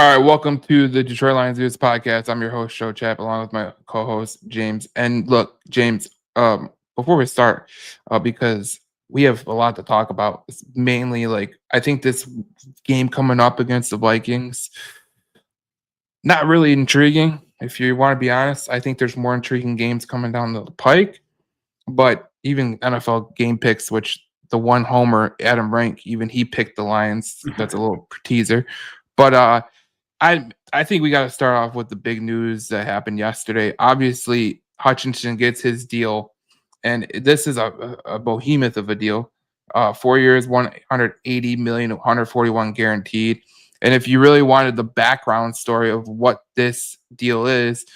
All right, welcome to the Detroit Lions News Podcast. I'm your host, Joe Chap, along with my co-host James. And look, James, before we start, because we have a lot to talk about, it's mainly like I think this game coming up against the Vikings, not really intriguing. If you want to be honest, I think there's more intriguing games coming down the pike. But even NFL game picks, which the one homer Adam Rank, even he picked the Lions. That's a little teaser, but I think we got to start off with the big news that happened yesterday. Obviously, Hutchinson gets his deal, and this is a behemoth of a deal. 4 years, 180 million, 141 guaranteed. And if you really wanted the background story of what this deal is,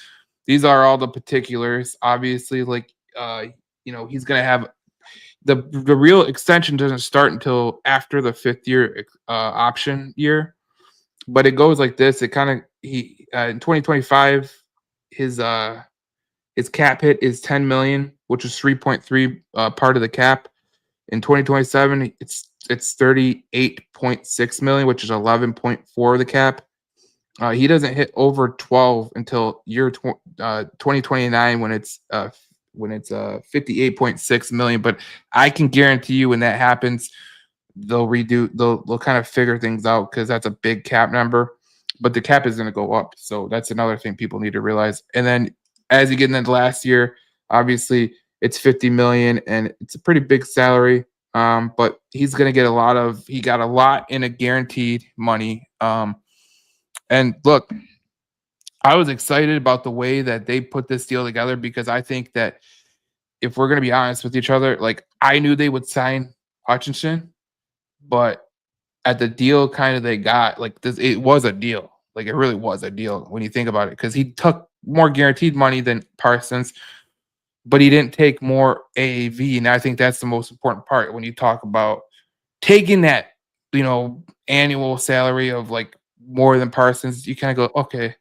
these are all the particulars. Obviously, he's gonna have the real extension doesn't start until after the fifth year option year, but it goes like this. It kind of he in 2025, his cap hit is 10 million, which is 3.3 part of the cap. In 2027, it's 38.6 million, which is 11.4 of the cap. He doesn't hit over 12 until year 2029 when it's 58.6 million. But I can guarantee you when that happens, they'll kind of figure things out because that's a big cap number, but the cap is going to go up. So that's another thing people need to realize. And then as you get into last year, obviously it's 50 million and it's a pretty big salary. But he's going to get he got a lot in a guaranteed money. And look, I was excited about the way that they put this deal together because I think that if we're going to be honest with each other, like I knew they would sign Hutchinson, but at the deal kind of they got like this, it was a deal. Like it really was a deal when you think about it, because he took more guaranteed money than Parsons, but he didn't take more AAV. And I think that's the most important part when you talk about taking that, annual salary of like more than Parsons. You kind of go, okay,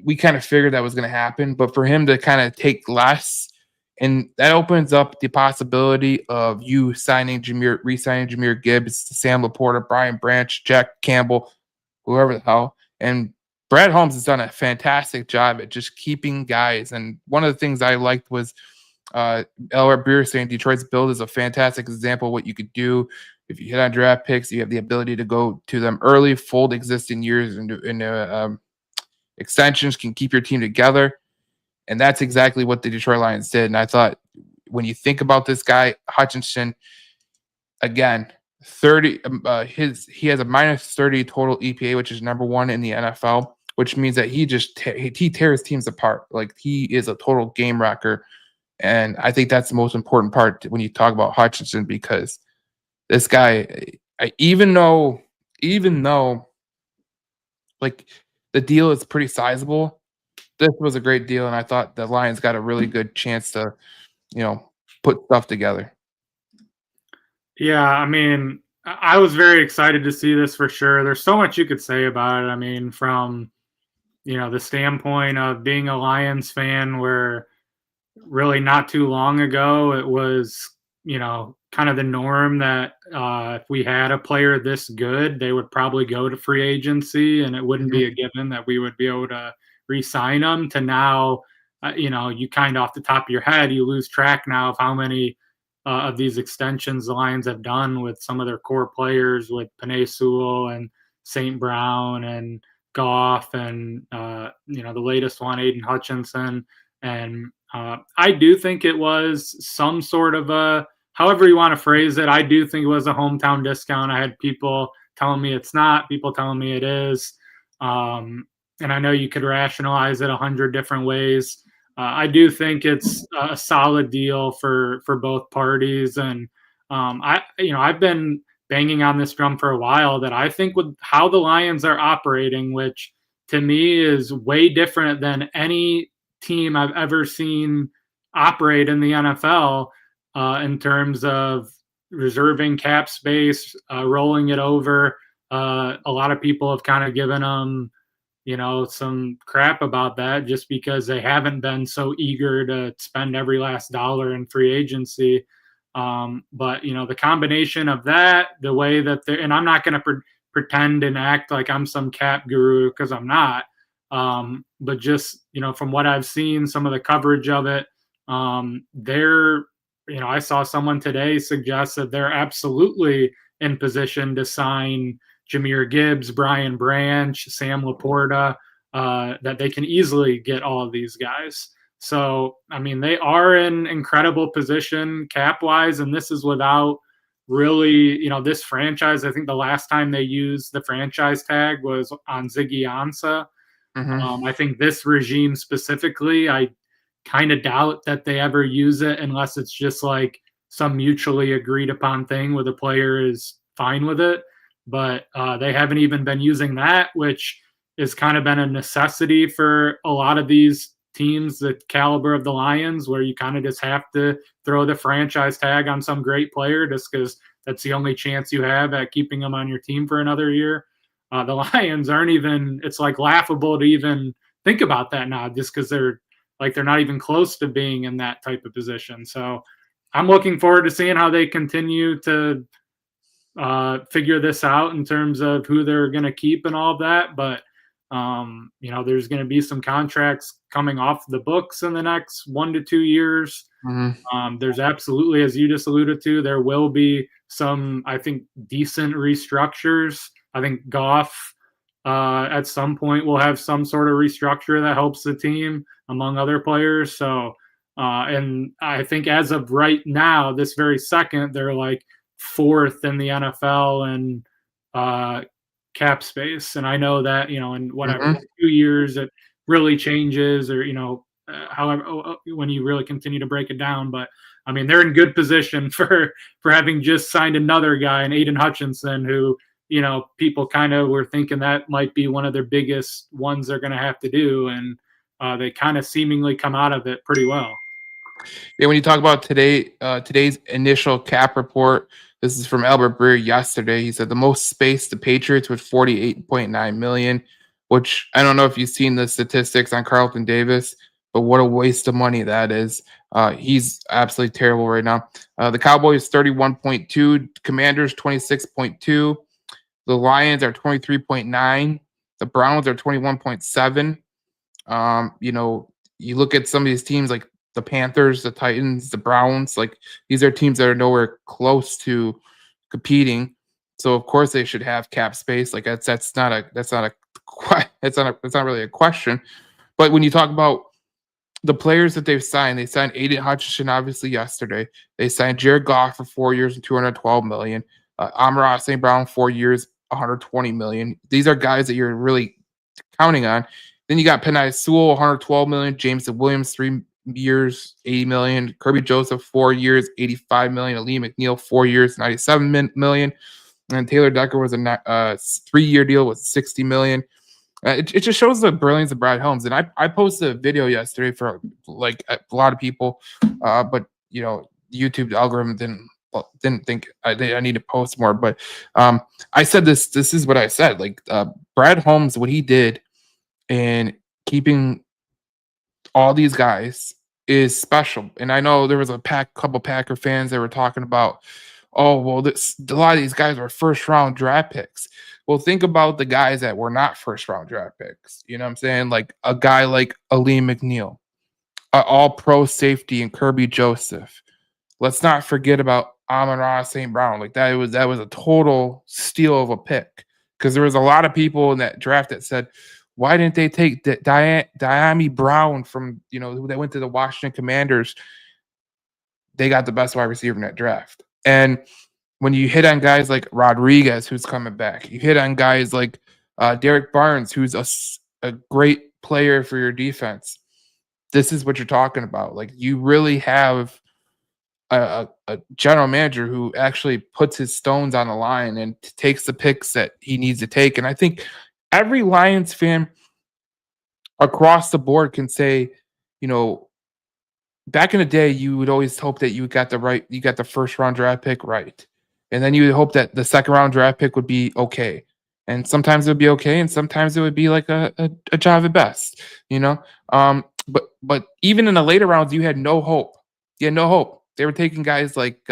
we kind of figured that was going to happen, but for him to kind of take less, and that opens up the possibility of you re-signing Jahmyr Gibbs, Sam Laporta, Brian Branch, Jack Campbell, whoever the hell. And Brad Holmes has done a fantastic job at just keeping guys. And one of the things I liked was Elbert Beer saying Detroit's build is a fantastic example of what you could do. If you hit on draft picks, you have the ability to go to them early, fold existing years into extensions, can keep your team together. And that's exactly what the Detroit Lions did. And I thought when you think about this guy, Hutchinson, again, 30, he has a minus 30 total EPA, which is number one in the NFL, which means that he tears teams apart. Like he is a total game wrecker. And I think that's the most important part when you talk about Hutchinson, because this guy, even though like the deal is pretty sizable, this was a great deal, and I thought the Lions got a really good chance to, put stuff together. Yeah, I mean, I was very excited to see this for sure. There's so much you could say about it. I mean, from, the standpoint of being a Lions fan, where really not too long ago it was, kind of the norm that if we had a player this good, they would probably go to free agency, and it wouldn't be a given that we would be able to re-sign them, to now, you kind of off the top of your head, you lose track now of how many of these extensions the Lions have done with some of their core players, with Penei Sewell and St. Brown and Goff and, the latest one, Aiden Hutchinson. And I do think it was some sort of a, however you want to phrase it, I do think it was a hometown discount. I had people telling me it's not, people telling me it is. And I know you could rationalize it 100 different ways. I do think it's a solid deal for both parties. And I've been banging on this drum for a while that I think with how the Lions are operating, which to me is way different than any team I've ever seen operate in the NFL, in terms of reserving cap space, rolling it over. A lot of people have kind of given them, some crap about that just because they haven't been so eager to spend every last dollar in free agency. But, the combination of that, the way that and I'm not going to pretend and act like I'm some cap guru because I'm not. But just, from what I've seen, some of the coverage of it, they're, I saw someone today suggest that they're absolutely in position to sign Jahmyr Gibbs, Brian Branch, Sam Laporta, that they can easily get all of these guys. So, I mean, they are in incredible position cap wise, and this is without really, this franchise. I think the last time they used the franchise tag was on Ziggy Ansah. Mm-hmm. I think this regime specifically, I kind of doubt that they ever use it unless it's just like some mutually agreed upon thing where the player is fine with it. But they haven't even been using that, which has kind of been a necessity for a lot of these teams, the caliber of the Lions, where you kind of just have to throw the franchise tag on some great player just because that's the only chance you have at keeping them on your team for another year. The Lions aren't even, it's like laughable to even think about that now just because they're not even close to being in that type of position. So I'm looking forward to seeing how they continue to figure this out in terms of who they're going to keep and all of that. But, there's going to be some contracts coming off the books in the next 1 to 2 years. Mm-hmm. There's absolutely, as you just alluded to, there will be some, I think, decent restructures. I think Goff at some point will have some sort of restructure that helps the team among other players. So, and I think as of right now, this very second, they're like 4th in the NFL and cap space. And I know that, in whatever, Mm-hmm. 2 years, it really changes or, however, when you really continue to break it down. But I mean, they're in good position for having just signed another guy, and Aiden Hutchinson, who, people kind of were thinking that might be one of their biggest ones they're going to have to do. And they kind of seemingly come out of it pretty well. Yeah, when you talk about today's initial cap report, this is from Albert Breer yesterday. He said the most space the Patriots with 48.9 million, which I don't know if you've seen the statistics on Carlton Davis, but what a waste of money that is. He's absolutely terrible right now. The Cowboys 31.2, Commanders 26.2, the Lions are 23.9, the Browns are 21.7. You look at some of these teams like the Panthers, the Titans, the Browns, like these are teams that are nowhere close to competing. So of course they should have cap space. Like that's not really a question. But when you talk about the players that they signed Aiden Hutchinson obviously yesterday. They signed Jared Goff for 4 years and $212 million. Amon-Ra St. Brown 4 years, $120 million. These are guys that you're really counting on. Then you got Penei Sewell, $112 million. Jameson Williams, 3 years, $80 million. Kirby Joseph, 4 years, $85 million. Ali McNeil, 4 years, $97 million. And Taylor Decker was a 3-year deal with $60 million. It just shows the brilliance of Brad Holmes. And I posted a video yesterday for like a lot of people, but the YouTube algorithm didn't think I need to post more. But I said this is what I said. Like Brad Holmes, what he did in keeping all these guys is special. And I know there was a couple Packer fans that were talking about, oh, well, a lot of these guys were first-round draft picks. Well, think about the guys that were not first-round draft picks. You know what I'm saying? Like a guy like Ali McNeil, an all-pro safety, and Kirby Joseph. Let's not forget about Amon-Ra St. Brown. Like that was a total steal of a pick because there was a lot of people in that draft that said, why didn't they take Diami Brown from, that went to the Washington Commanders? They got the best wide receiver in that draft. And when you hit on guys like Rodriguez, who's coming back, you hit on guys like Derek Barnes, who's a great player for your defense. This is what you're talking about. Like you really have a general manager who actually puts his stones on the line and takes the picks that he needs to take. And I think every Lions fan across the board can say, back in the day, you would always hope that you got the first round draft pick right. And then you would hope that the second round draft pick would be okay. And sometimes it would be okay, and sometimes it would be like a job at best, But even in the later rounds, you had no hope. You had no hope. They were taking guys like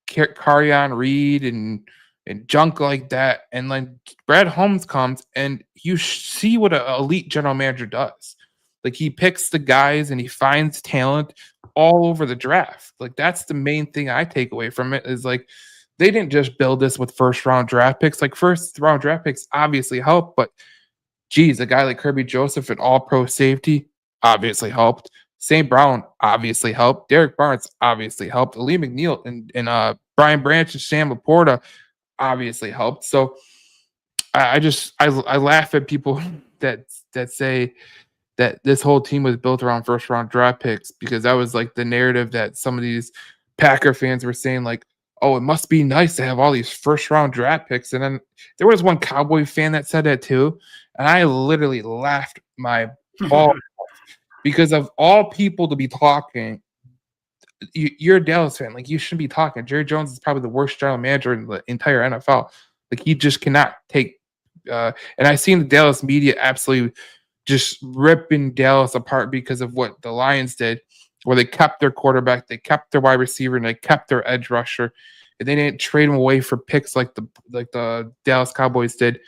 Carrion Reed and and junk like that. And like Brad Holmes comes and you see what an elite general manager does. Like he picks the guys and he finds talent all over the draft. Like that's the main thing I take away from it is like they didn't just build this with first round draft picks. Like first round draft picks obviously help, but geez, a guy like Kirby Joseph, an all pro safety, obviously helped. St. Brown obviously helped. Derek Barnes obviously helped. Lee McNeil and Brian Branch and Sam Laporta obviously helped. So I laugh at people that say that this whole team was built around first round draft picks because that was like the narrative that some of these Packer fans were saying, like, oh, it must be nice to have all these first round draft picks. And then there was one Cowboy fan that said that too. And I literally laughed my ball because of all people to be talking. You're a Dallas fan. Like, you shouldn't be talking. Jerry Jones is probably the worst general manager in the entire NFL. Like, he just cannot take. And I've seen the Dallas media absolutely just ripping Dallas apart because of what the Lions did, where they kept their quarterback, they kept their wide receiver, and they kept their edge rusher, and they didn't trade them away for picks like the Dallas Cowboys did.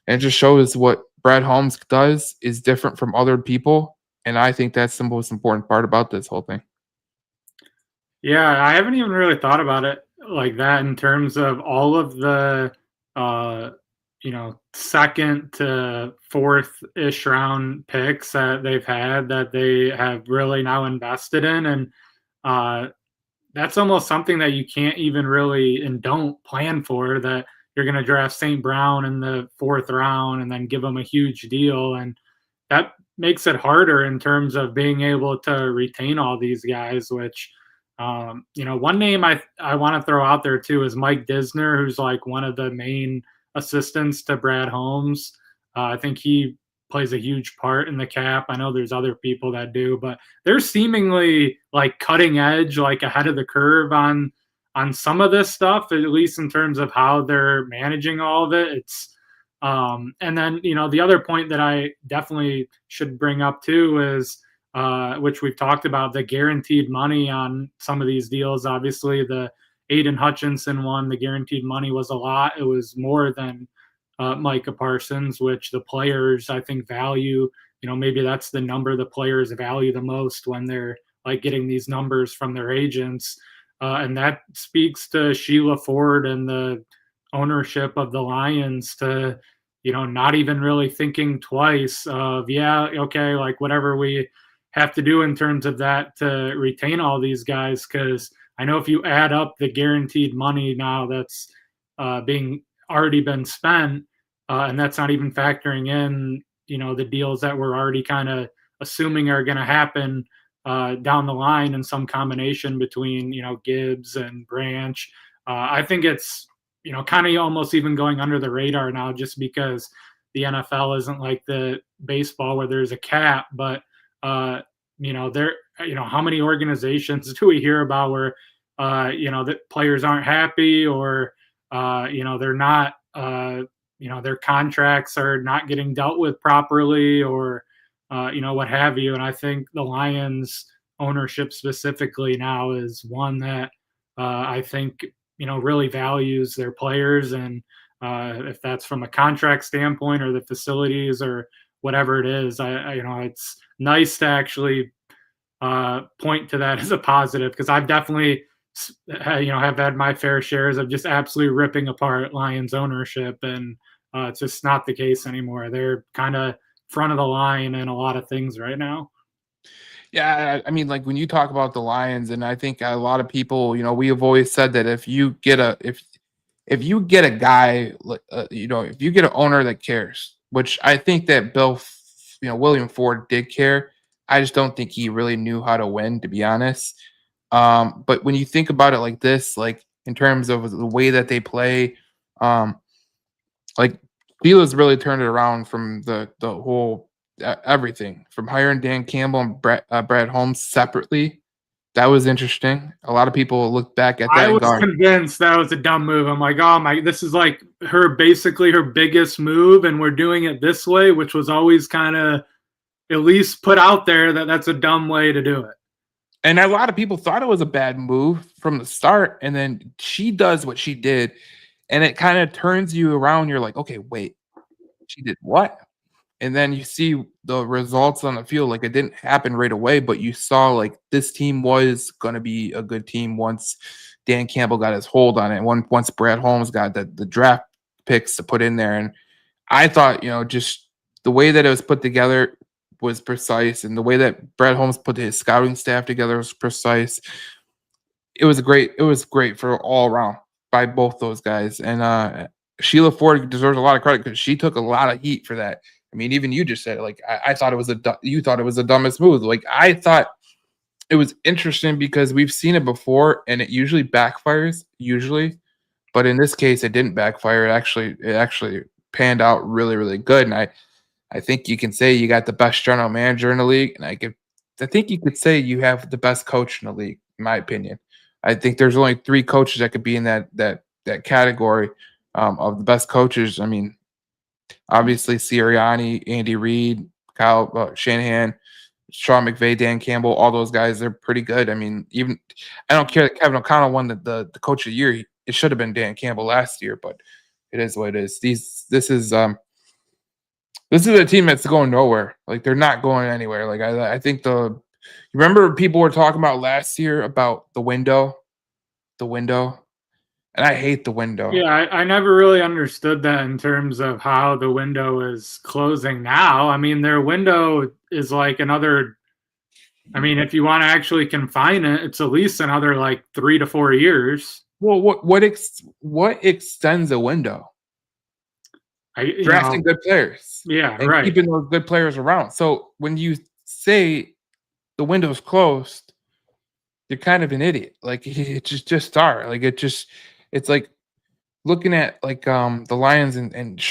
And it just shows what Brad Holmes does is different from other people, and I think that's the most important part about this whole thing. Yeah, I haven't even really thought about it like that in terms of all of the second to fourth-ish round picks that they've had that they have really now invested in. And that's almost something that you can't even really and don't plan for, that you're going to draft St. Brown in the fourth round and then give him a huge deal. And that makes it harder in terms of being able to retain all these guys, which, one name I want to throw out there too is Mike Disner, who's like one of the main assistants to Brad Holmes. I think he plays a huge part in the cap. I know there's other people that do, but they're seemingly like cutting edge, like ahead of the curve on some of this stuff, at least in terms of how they're managing all of it. It's and then, the other point that I definitely should bring up too is which we've talked about, the guaranteed money on some of these deals. Obviously, the Aiden Hutchinson one, the guaranteed money was a lot. It was more than Micah Parsons, which the players, I think, value. Maybe that's the number the players value the most when they're like getting these numbers from their agents. And that speaks to Sheila Ford and the ownership of the Lions to, not even really thinking twice of, yeah, okay, like whatever we have to do in terms of that to retain all these guys. Because I know if you add up the guaranteed money now that's being already been spent, and that's not even factoring in, the deals that we're already kind of assuming are going to happen down the line in some combination between, Gibbs and Branch. I think it's, kind of almost even going under the radar now just because the NFL isn't like the baseball where there's a cap, but there, how many organizations do we hear about where, that players aren't happy or, they're not, their contracts are not getting dealt with properly or, what have you. And I think the Lions ownership specifically now is one that I think, really values their players. And if that's from a contract standpoint or the facilities or whatever it is, it's nice to actually point to that as a positive, because I've definitely, have had my fair shares of just absolutely ripping apart Lions ownership, and it's just not the case anymore. They're kind of front of the line in a lot of things right now. Yeah, I mean, like when you talk about the Lions, and I think a lot of people, we have always said that if you get a guy, if you get an owner that cares, which I think that William Ford did care. I just don't think he really knew how to win, to be honest. But when you think about it like this, like in terms of the way that they play, like Sheila's really turned it around from the whole everything from hiring Dan Campbell and Brad Holmes separately. That was interesting. A lot of people look back at that. I was convinced that was a dumb move. I'm like, oh my, this is like basically her biggest move, and we're doing it this way, which was always kind of at least put out there that that's a dumb way to do it. And a lot of people thought it was a bad move from the start. And then she does what she did. and it kind of turns you around. You're like, okay, wait, she did what? And then you see the results on the field. Like, it didn't happen right away, but you saw like this team was going to be a good team once Dan Campbell got his hold on it. Once Brad Holmes got the draft picks to put in there. And I thought, just the way that it was put together was precise, and the way that Brad Holmes put his scouting staff together was precise. It was great. It was great for all around by both those guys. And Sheila Ford deserves a lot of credit because she took a lot of heat for that. I mean, even you just said it. Like, I thought it was you thought it was the dumbest move. Like, I thought it was interesting because we've seen it before, and it usually backfires. But in this case, it didn't backfire. It actually panned out really, really good. And I think you can say you got the best general manager in the league, and I think you could say you have the best coach in the league, in my opinion. I think there's only 3 coaches that could be in that category of the best coaches. I mean, obviously Sirianni, Andy Reid, Kyle Shanahan, Sean McVay, Dan Campbell, all those guys, they're pretty good. I mean, even I don't care that Kevin O'Connell won the coach of the year. It should have been Dan Campbell last year, but it is what it is. This is a team that's going nowhere. Like, they're not going anywhere. Like, I think you remember people were talking about last year about the window, and I hate the window. Yeah, I never really understood that in terms of how the window is closing now. I mean, their window is like another. I mean, if you want to actually confine it, it's at least another like 3 to 4 years. Well, what extends a window? Drafting good players. Yeah, and right. Keeping those good players around. So when you say the window's closed, you're kind of an idiot. Like, it just start. Like, it's like looking at like the Lions and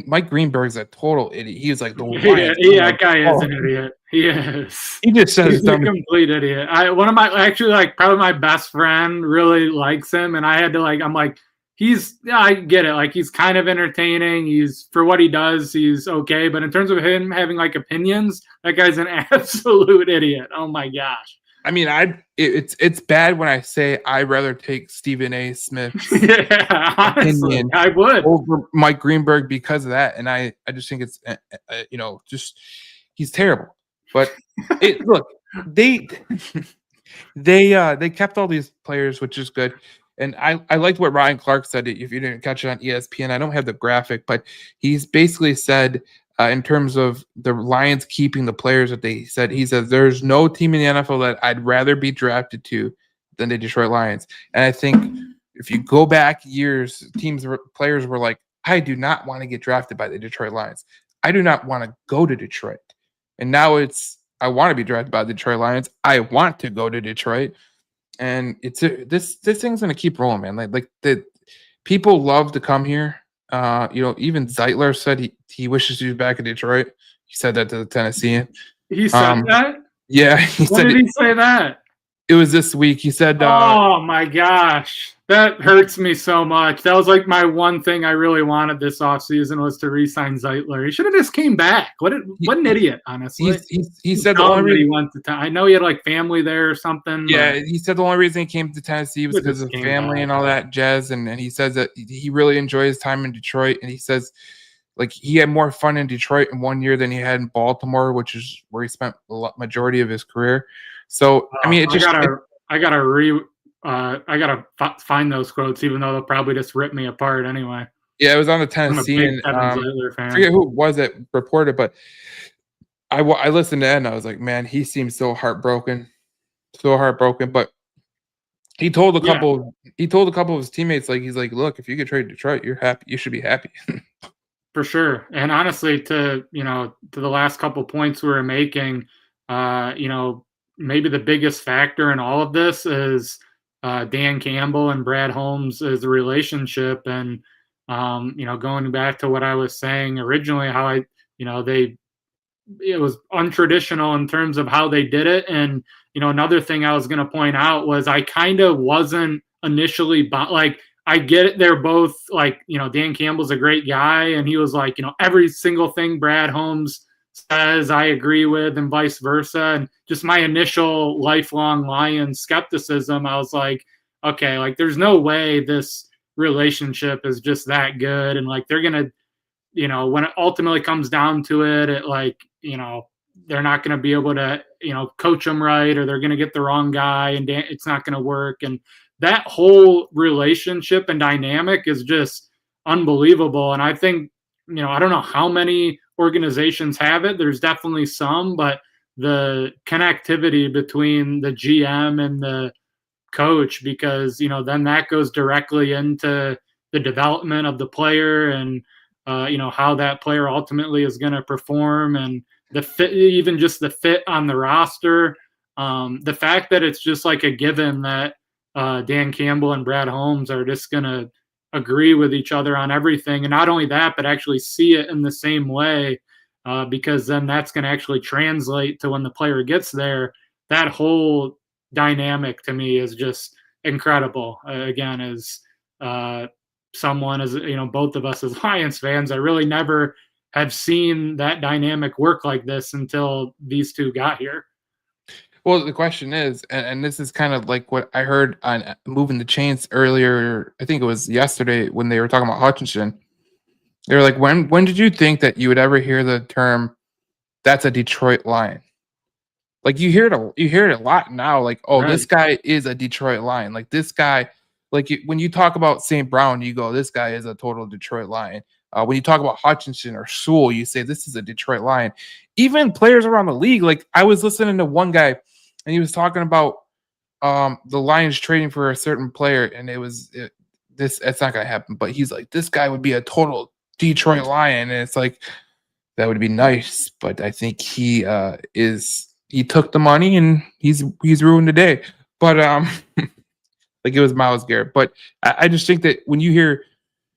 Mike Greenberg's a total idiot. He was like the Lions. Yeah, that guy is an idiot. He is. He just says he's a complete idiot. One of my probably my best friend really likes him, and I had to I'm like, I get it. Like, he's kind of entertaining. He's, for what he does, he's okay. But in terms of him having like opinions, that guy's an absolute idiot. Oh my gosh. I mean, it's bad when I say I'd rather take Stephen A. Smith's honestly, I would over Mike Greenberg because of that, and I just think it's just he's terrible. But look, they kept all these players, which is good. And I liked what Ryan Clark said. If you didn't catch it on ESPN, I don't have the graphic, but he's basically said, in terms of the Lions keeping the players that he says there's no team in the NFL that I'd rather be drafted to than the Detroit Lions. And I think if you go back years, players were like, I do not want to get drafted by the Detroit Lions. I do not want to go to Detroit. And now I want to be drafted by the Detroit Lions. I want to go to Detroit. And this thing's gonna keep rolling, man. Like the people love to come here. Even Zeitler said he wishes he was back in Detroit. He said that to the Tennessean. He said that? Yeah. When did he say that? It was this week. He said, oh my gosh. That hurts me so much. That was like my one thing I really wanted this offseason was to re-sign Zeitler. He should have just came back. What an idiot, honestly. He said the only reason he went to I know he had like family there or something. Yeah, he said the only reason he came to Tennessee was because of family and all that jazz. And he says that he really enjoys his time in Detroit. And he says like he had more fun in Detroit in 1 year than he had in Baltimore, which is where he spent the majority of his career. So I mean, I gotta find those quotes, even though they'll probably just rip me apart anyway. Yeah, it was on the Tennessee. I forget who it was that reported, but I listened to it and I was like, man, he seems so heartbroken. But he told a couple of his teammates, like, he's like, look, if you get traded to Detroit, you're happy. You should be happy. For sure. And honestly, to the last couple points we were making, maybe the biggest factor in all of this is Dan Campbell and Brad Holmes' relationship. And, going back to what I was saying originally, how it was untraditional in terms of how they did it. And, another thing I was going to point out was I kind of wasn't initially I get it. They're both like, Dan Campbell's a great guy. And he was like, every single thing Brad Holmes says I agree with and vice versa. And just my initial lifelong Lions skepticism, I was like, okay, like there's no way this relationship is just that good. And like, they're going to, when it ultimately comes down to it, they're not going to be able to, coach them right, or they're going to get the wrong guy and it's not going to work. And that whole relationship and dynamic is just unbelievable. And I think, I don't know how many organizations have it. There's definitely some, but the connectivity between the GM and the coach, because, then that goes directly into the development of the player and, how that player ultimately is going to perform, and the fit, even just the fit on the roster. The fact that it's just like a given that Dan Campbell and Brad Holmes are just going to agree with each other on everything. And not only that, but actually see it in the same way, because then that's going to actually translate to when the player gets there. That whole dynamic to me is just incredible. Again, as someone, as both of us as Lions fans, I really never have seen that dynamic work like this until these two got here. Well, the question is, and this is kind of like what I heard on Moving the Chains earlier. I think it was yesterday when they were talking about Hutchinson. They were like, when did you think that you would ever hear the term, "That's a Detroit Lion"? Like you hear it a lot now. Like, oh, Right. This guy is a Detroit Lion. Like this guy, like when you talk about St. Brown, you go, this guy is a total Detroit Lion. When you talk about Hutchinson or Sewell, you say this is a Detroit Lion. Even players around the league, like I was listening to one guy, and he was talking about the Lions trading for a certain player, and it's not gonna happen. But he's like, this guy would be a total Detroit Lion, and it's like that would be nice. But I think he took the money and he's ruined the day. But like it was Myles Garrett. But I just think that when you hear,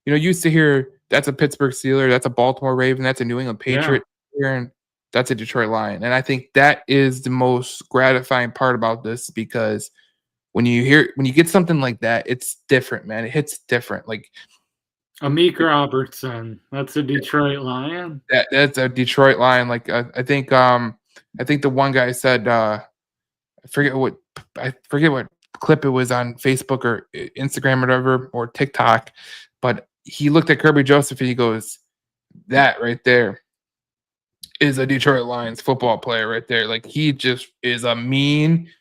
you used to hear that's a Pittsburgh Steeler, that's a Baltimore Raven, that's a New England Patriot, and that's a Detroit Lion. And I think that is the most gratifying part about this, because when you get something like that, it's different, man. It hits different. Like Amik Robertson, that's a Detroit Lion. That's a Detroit Lion. Like I think the one guy said, I forget what clip it was on Facebook or Instagram or whatever, or TikTok, but he looked at Kirby Joseph and he goes, that right there is a Detroit Lions football player right there. Like he just is a mean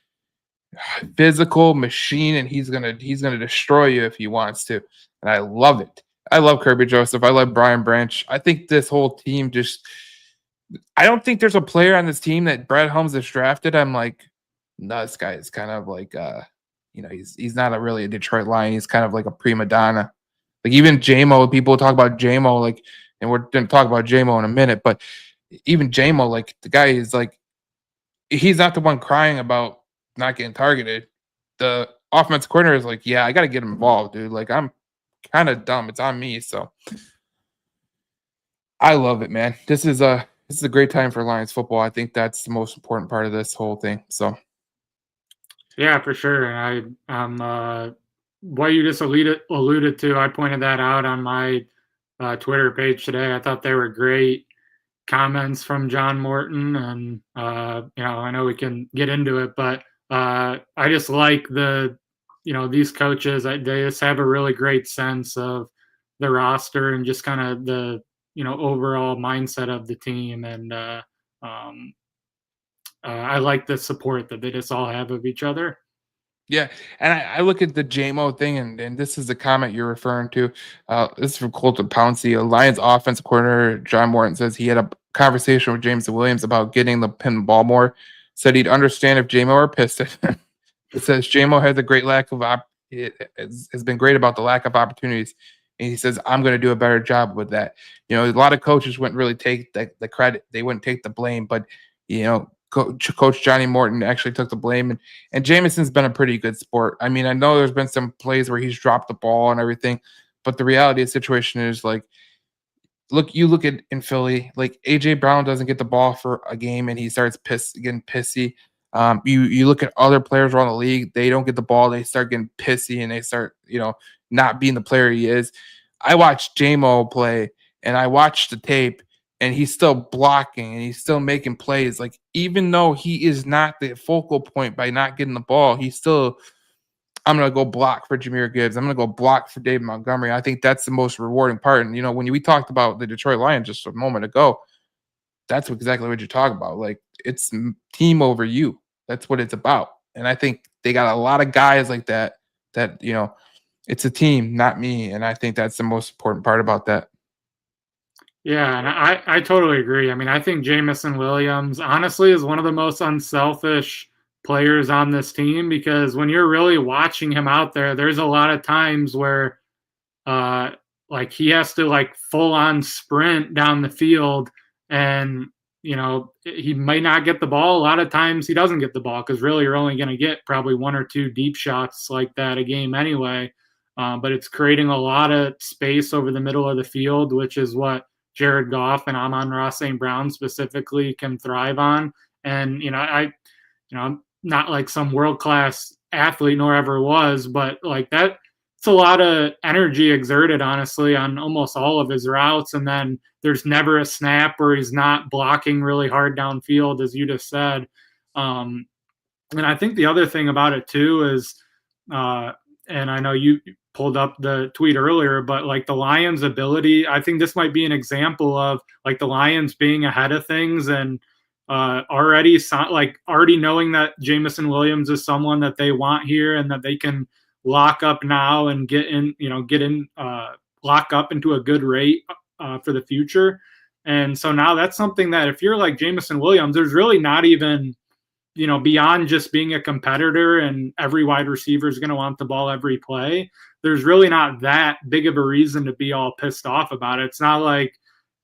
physical machine, and he's gonna destroy you if he wants to. And I love it. I love Kirby Joseph. I love Brian Branch. I think this whole team I don't think there's a player on this team that Brad Holmes has drafted. I'm like, no, this guy is kind of like, he's not really a Detroit Lion. He's kind of like a prima donna. Like even JMO, people talk about JMO, like, and we're going to talk about JMO in a minute, but even JMO, like the guy is like, he's not the one crying about not getting targeted. The offensive coordinator is like, yeah, I got to get him involved, dude. Like I'm kind of dumb. It's on me. So I love it, man. This is a great time for Lions football. I think that's the most important part of this whole thing. So yeah, for sure. And what you just alluded to, I pointed that out on my Twitter page today. I thought they were great comments from John Morton, and I know we can get into it, but I just like these coaches. They just have a really great sense of the roster and just kind of the overall mindset of the team, and I like the support that they just all have of each other. Yeah, and I look at the JMO thing, and this is the comment you're referring to. This is from Colton Pouncey. A Lions offensive coordinator, John Morton, says he had a conversation with James Williams about getting him the ball more. Said he'd understand if JMO were pissed. It says JMO has a great has been great about the lack of opportunities. And he says, I'm going to do a better job with that. A lot of coaches wouldn't really take the credit. They wouldn't take the blame, but, Coach Johnny Morton actually took the blame, and Jameson's been a pretty good sport. I mean, I know there's been some plays where he's dropped the ball and everything, but the reality of the situation is like, look at in Philly, like AJ Brown doesn't get the ball for a game and he starts getting pissy. You look at other players around the league, they don't get the ball, they start getting pissy and they start, not being the player he is. I watched JMO play and I watched the tape, and he's still blocking and he's still making plays. Like, even though he is not the focal point by not getting the ball, he's still I'm going to go block for Jahmyr Gibbs. I'm going to go block for David Montgomery. I think that's the most rewarding part. And, when we talked about the Detroit Lions just a moment ago, that's exactly what you're talking about. Like, it's team over you. That's what it's about. And I think they got a lot of guys like that, it's a team, not me. And I think that's the most important part about that. Yeah, and I totally agree. I mean, I think Jamison Williams honestly is one of the most unselfish players on this team, because when you're really watching him out there, there's a lot of times where like he has to like full on sprint down the field, and he might not get the ball. A lot of times he doesn't get the ball, because really you're only going to get probably 1 or 2 deep shots like that a game anyway. But it's creating a lot of space over the middle of the field, which is what Jared Goff and Amon-Ra St. Brown specifically can thrive on. And, I'm not like some world-class athlete, nor ever was, but like that, it's a lot of energy exerted, honestly, on almost all of his routes. And then there's never a snap where he's not blocking really hard downfield, as you just said. And I think the other thing about it too is, and I know you pulled up the tweet earlier, but like the Lions' ability, I think this might be an example of like the Lions being ahead of things, and already knowing that Jamison Williams is someone that they want here and that they can lock up now and lock up into a good rate for the future. And so now that's something that if you're like Jamison Williams, there's really not even, beyond just being a competitor and every wide receiver is going to want the ball every play, there's really not that big of a reason to be all pissed off about it. It's not like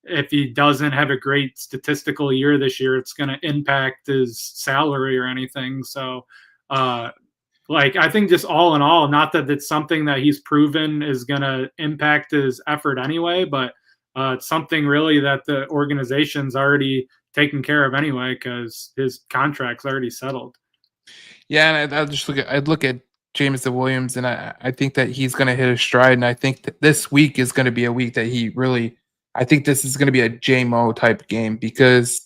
if he doesn't have a great statistical year this year, it's going to impact his salary or anything. So, I think just all in all, not that it's something that he's proven is going to impact his effort anyway, but it's something really that the organization's already taken care of anyway, because his contract's already settled. Yeah, and I'd look at Jamison Williams, and I think that he's going to hit a stride, and I think that this week is going to be a week that I think this is going to be a JMO type game, because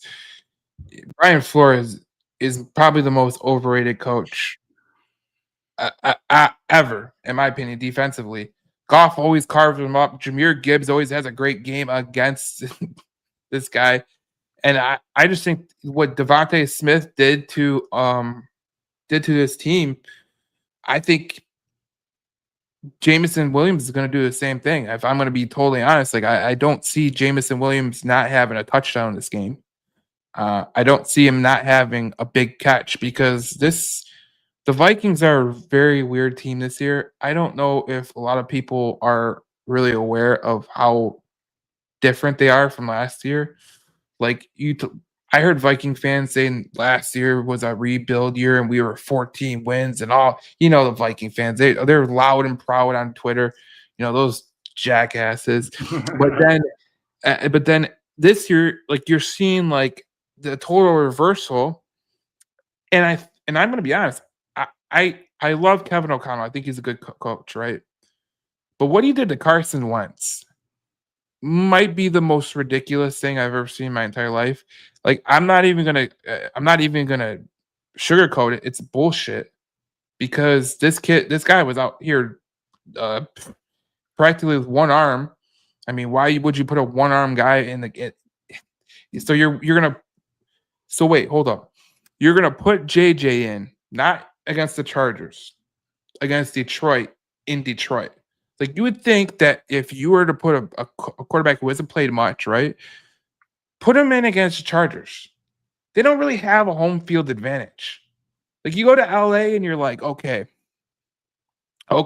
Brian Flores is probably the most overrated coach ever, in my opinion, defensively. Goff always carves him up. Jahmyr Gibbs always has a great game against this guy. And I just think what Devontae Smith did to this team, I think Jamison Williams is going to do the same thing. If I'm going to be totally honest, like I don't see Jamison Williams not having a touchdown in this game. I don't see him not having a big catch, because the Vikings are a very weird team this year. I don't know if a lot of people are really aware of how different they are from last year. Like I heard Viking fans saying last year was a rebuild year and we were 14 wins and all. The Viking fans, they're loud and proud on Twitter. Those jackasses. But then this year, like you're seeing like the total reversal. And I'm going to be honest. I love Kevin O'Connell. I think he's a good coach, right? But what he did to Carson Wentz might be the most ridiculous thing I've ever seen in my entire life. Like I'm not even gonna sugarcoat it. It's bullshit, because this guy was out here practically with one arm. I mean, why would you put a one arm guy in the? So you're gonna. So wait, hold up. You're gonna put JJ in, not against the Chargers, against Detroit in Detroit. Like you would think that if you were to put a quarterback who hasn't played much, right, put him in against the Chargers. They don't really have a home field advantage. Like you go to LA and you're like, okay. Who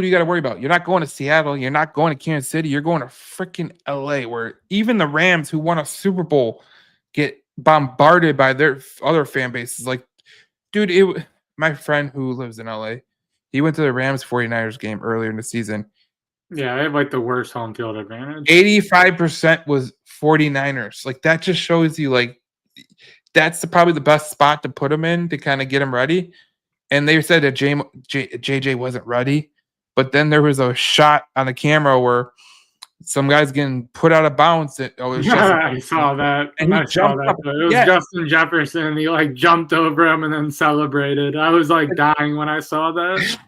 do you got to worry about? You're not going to Seattle. You're not going to Kansas City. You're going to freaking LA, where even the Rams, who won a Super Bowl, get bombarded by their other fan bases. Like, dude, my friend who lives in LA, he went to the Rams 49ers game earlier in the season. Yeah, they have like the worst home field advantage. 85% was 49ers. Like that just shows you like that's probably the best spot to put him in to kind of get him ready. And they said that JJ wasn't ready, but then there was a shot on the camera where some guy's getting put out of bounds. I saw that. And he jumped up. It was Justin Jefferson. He like jumped over him and then celebrated. I was like dying when I saw that.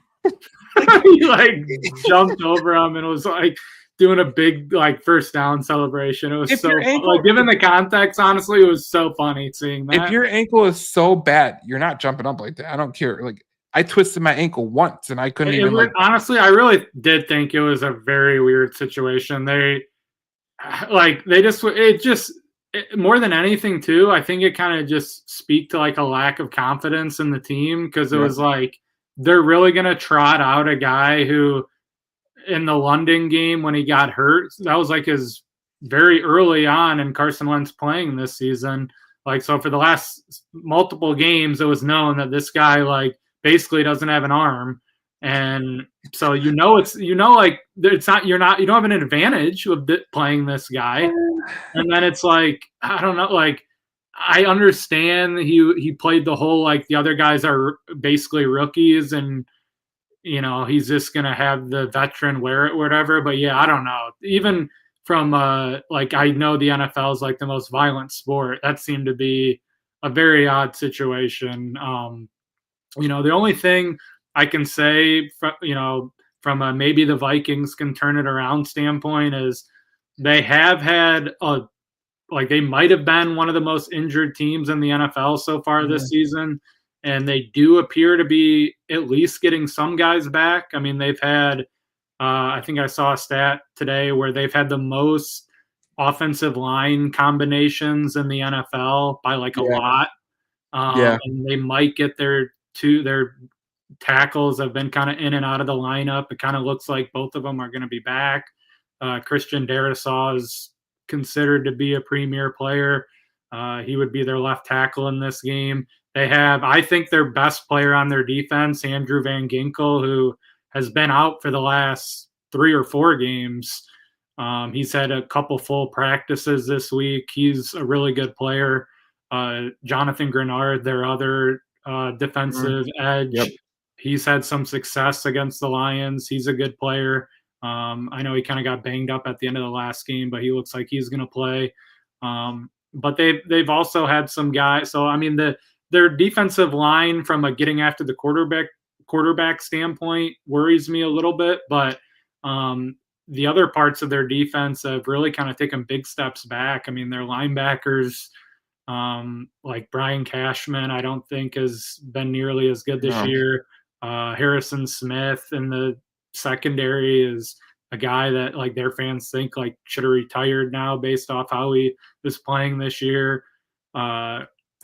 He like jumped over him and was like doing a big like first down celebration. It was like, given the context, honestly, it was so funny seeing that. If your ankle is so bad, you're not jumping up like that. I don't care. Like, I twisted my ankle once and I couldn't even. Honestly, I really did think it was a very weird situation. More than anything too, I think it kind of just speak to like a lack of confidence in the team, because it was like they're really gonna trot out a guy who, in the London game when he got hurt, that was like his very early on in Carson Wentz playing this season. Like, so for the last multiple games, it was known that this guy like basically doesn't have an arm. And so, you don't have an advantage of playing this guy. And then it's like, I don't know, like, I understand he played the whole, like, the other guys are basically rookies and, he's just going to have the veteran wear it, whatever. But yeah, I don't know. Even from, like, I know the NFL is like the most violent sport. That seemed to be a very odd situation. The only thing I can say, from a maybe the Vikings can turn it around standpoint is they have had they might have been one of the most injured teams in the NFL so far this season. And they do appear to be at least getting some guys back. I mean, they've had, I think I saw a stat today where they've had the most offensive line combinations in the NFL by like a lot. And they might get their tackles have been kind of in and out of the lineup. It kind of looks like both of them are going to be back. Christian Darrisaw is considered to be a premier player. He would be their left tackle in this game. They have, I think, their best player on their defense, Andrew Van Ginkel, who has been out for the last 3 or 4 games. He's had a couple full practices this week. He's a really good player. Jonathan Grenard, their other defensive edge. Yep. He's had some success against the Lions. He's a good player. I know he kind of got banged up at the end of the last game, but he looks like he's going to play. But they've also had some guys. So, I mean, their defensive line from a getting after the quarterback standpoint worries me a little bit. But the other parts of their defense have really kind of taken big steps back. I mean, their linebackers, like Brian Cashman, I don't think has been nearly as good this year. Harrison Smith in the secondary is a guy that like their fans think like should have retired now based off how he was playing this year.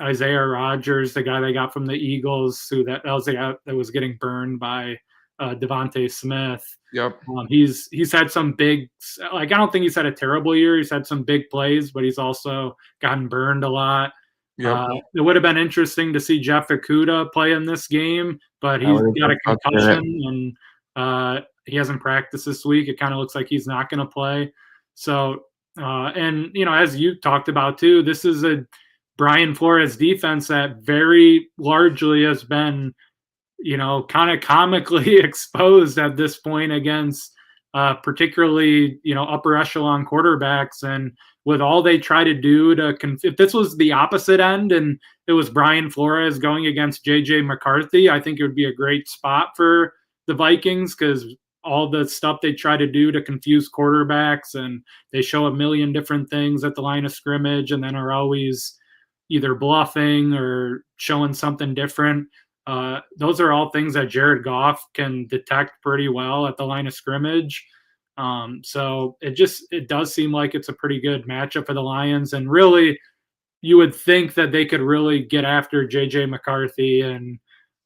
Isaiah Rodgers, the guy they got from the Eagles, that was the guy that was getting burned by Devontae Smith. Yep. He's had some big, like, I don't think he's had a terrible year. He's had some big plays, but he's also gotten burned a lot. Yep. It would have been interesting to see Jeff Okudah play in this game, but he's got a concussion and he hasn't practiced this week. It kind of looks like he's not going to play. So, and, as you talked about too, this is a Brian Flores defense that very largely has been, kind of comically exposed at this point against particularly, upper echelon quarterbacks. And with all they try to do if this was the opposite end and it was Brian Flores going against JJ McCarthy, I think it would be a great spot for the Vikings, because all the stuff they try to do to confuse quarterbacks, and they show a million different things at the line of scrimmage and then are always either bluffing or showing something different. Those are all things that Jared Goff can detect pretty well at the line of scrimmage. So it does seem like it's a pretty good matchup for the Lions. And really, you would think that they could really get after JJ McCarthy and,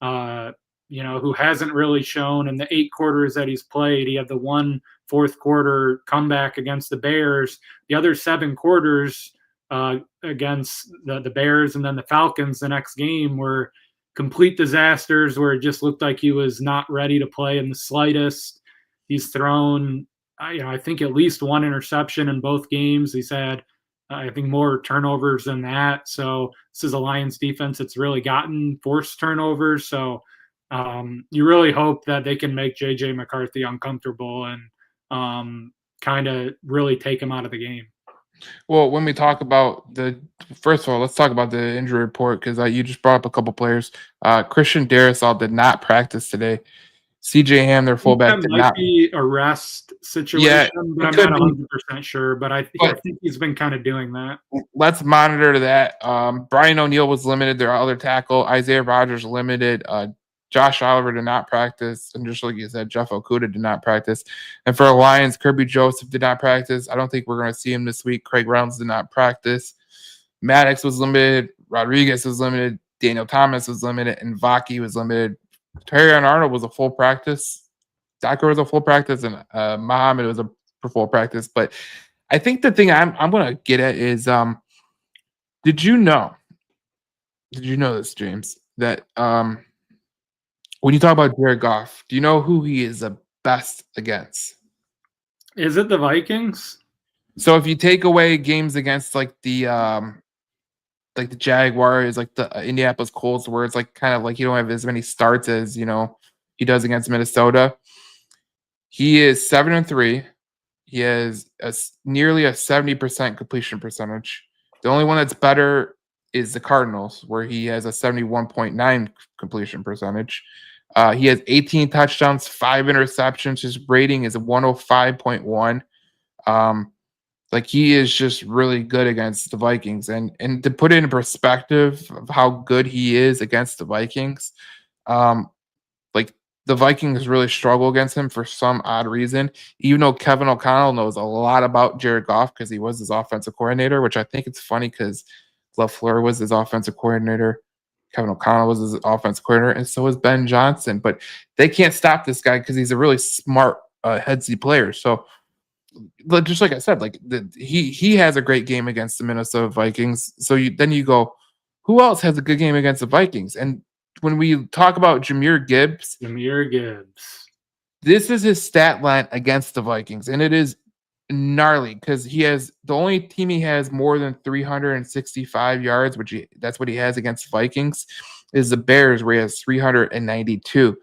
who hasn't really shown in the 8 quarters that he's played. He had the 1 fourth quarter comeback against the Bears. The other 7 quarters against the Bears and then the Falcons the next game were complete disasters, where it just looked like he was not ready to play in the slightest. He's thrown, I think, at least 1 interception in both games. He's had, I think, more turnovers than that. So this is a Lions defense that's really gotten forced turnovers. So you really hope that they can make JJ McCarthy uncomfortable. And kind of really take him out of the game. Well, when we talk about first of all, let's talk about the injury report because you just brought up a couple players. Christian Darrisaw did not practice today. CJ Ham, their I think fullback, that did might not. be a rest situation, Yeah, but it I'm could not be. 100% sure. But I But think he's been kind of doing that. let's monitor that. Brian O'Neill was limited. Their other tackle, Isaiah Rogers, limited. Josh Oliver did not practice. And just like you said, Jeff Okuda did not practice. And for the Lions, Kirby Joseph did not practice. I don't think we're going to see him this week. Craig Rounds did not practice. Maddox was limited. Rodriguez was limited. Daniel Thomas was limited. And Vaki was limited. Terry Arnold was a full practice. Docker was a full practice. And Muhammad was a full practice. But I think the thing I'm going to get at is did you know this, James, that when you talk about Jared Goff, do you know who he is the best against? Is it the Vikings? So if you take away games against like the Jaguars, like the Indianapolis Colts, where it's like kind of like you don't have as many starts as he does against Minnesota, he is 7-3. He has nearly a 70% completion percentage. The only one that's better is the Cardinals, where he has a 71.9 completion percentage. He has 18 touchdowns, 5 interceptions. His rating is a 105.1. Like he is just really good against the Vikings. And to put it in perspective of how good he is against the Vikings, like the Vikings really struggle against him for some odd reason, even though Kevin O'Connell knows a lot about Jared Goff because he was his offensive coordinator, which I think it's funny because LaFleur was his offensive coordinator. Kevin O'Connell was his offensive coordinator, and so was Ben Johnson. But they can't stop this guy because he's a really smart, headsy player. So, just like I said, like he has a great game against the Minnesota Vikings. So then you go, who else has a good game against the Vikings? And when we talk about Jahmyr Gibbs, this is his stat line against the Vikings, and it is gnarly because the only team he has more than 365 yards, that's what he has against Vikings, is the Bears, where he has 392.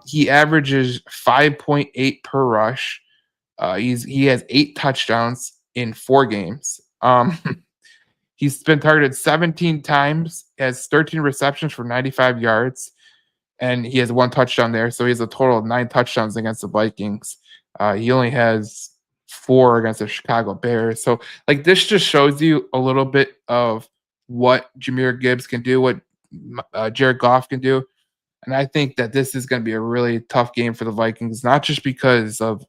He averages 5.8 per rush. He has 8 touchdowns in 4 games. He's been targeted 17 times, has 13 receptions for 95 yards, and he has 1 touchdown there. So he has a total of 9 touchdowns against the Vikings. He only has 4 against the Chicago Bears. So, like, this just shows you a little bit of what Jahmyr Gibbs can do, what Jared Goff can do. And I think that this is going to be a really tough game for the Vikings, not just because of,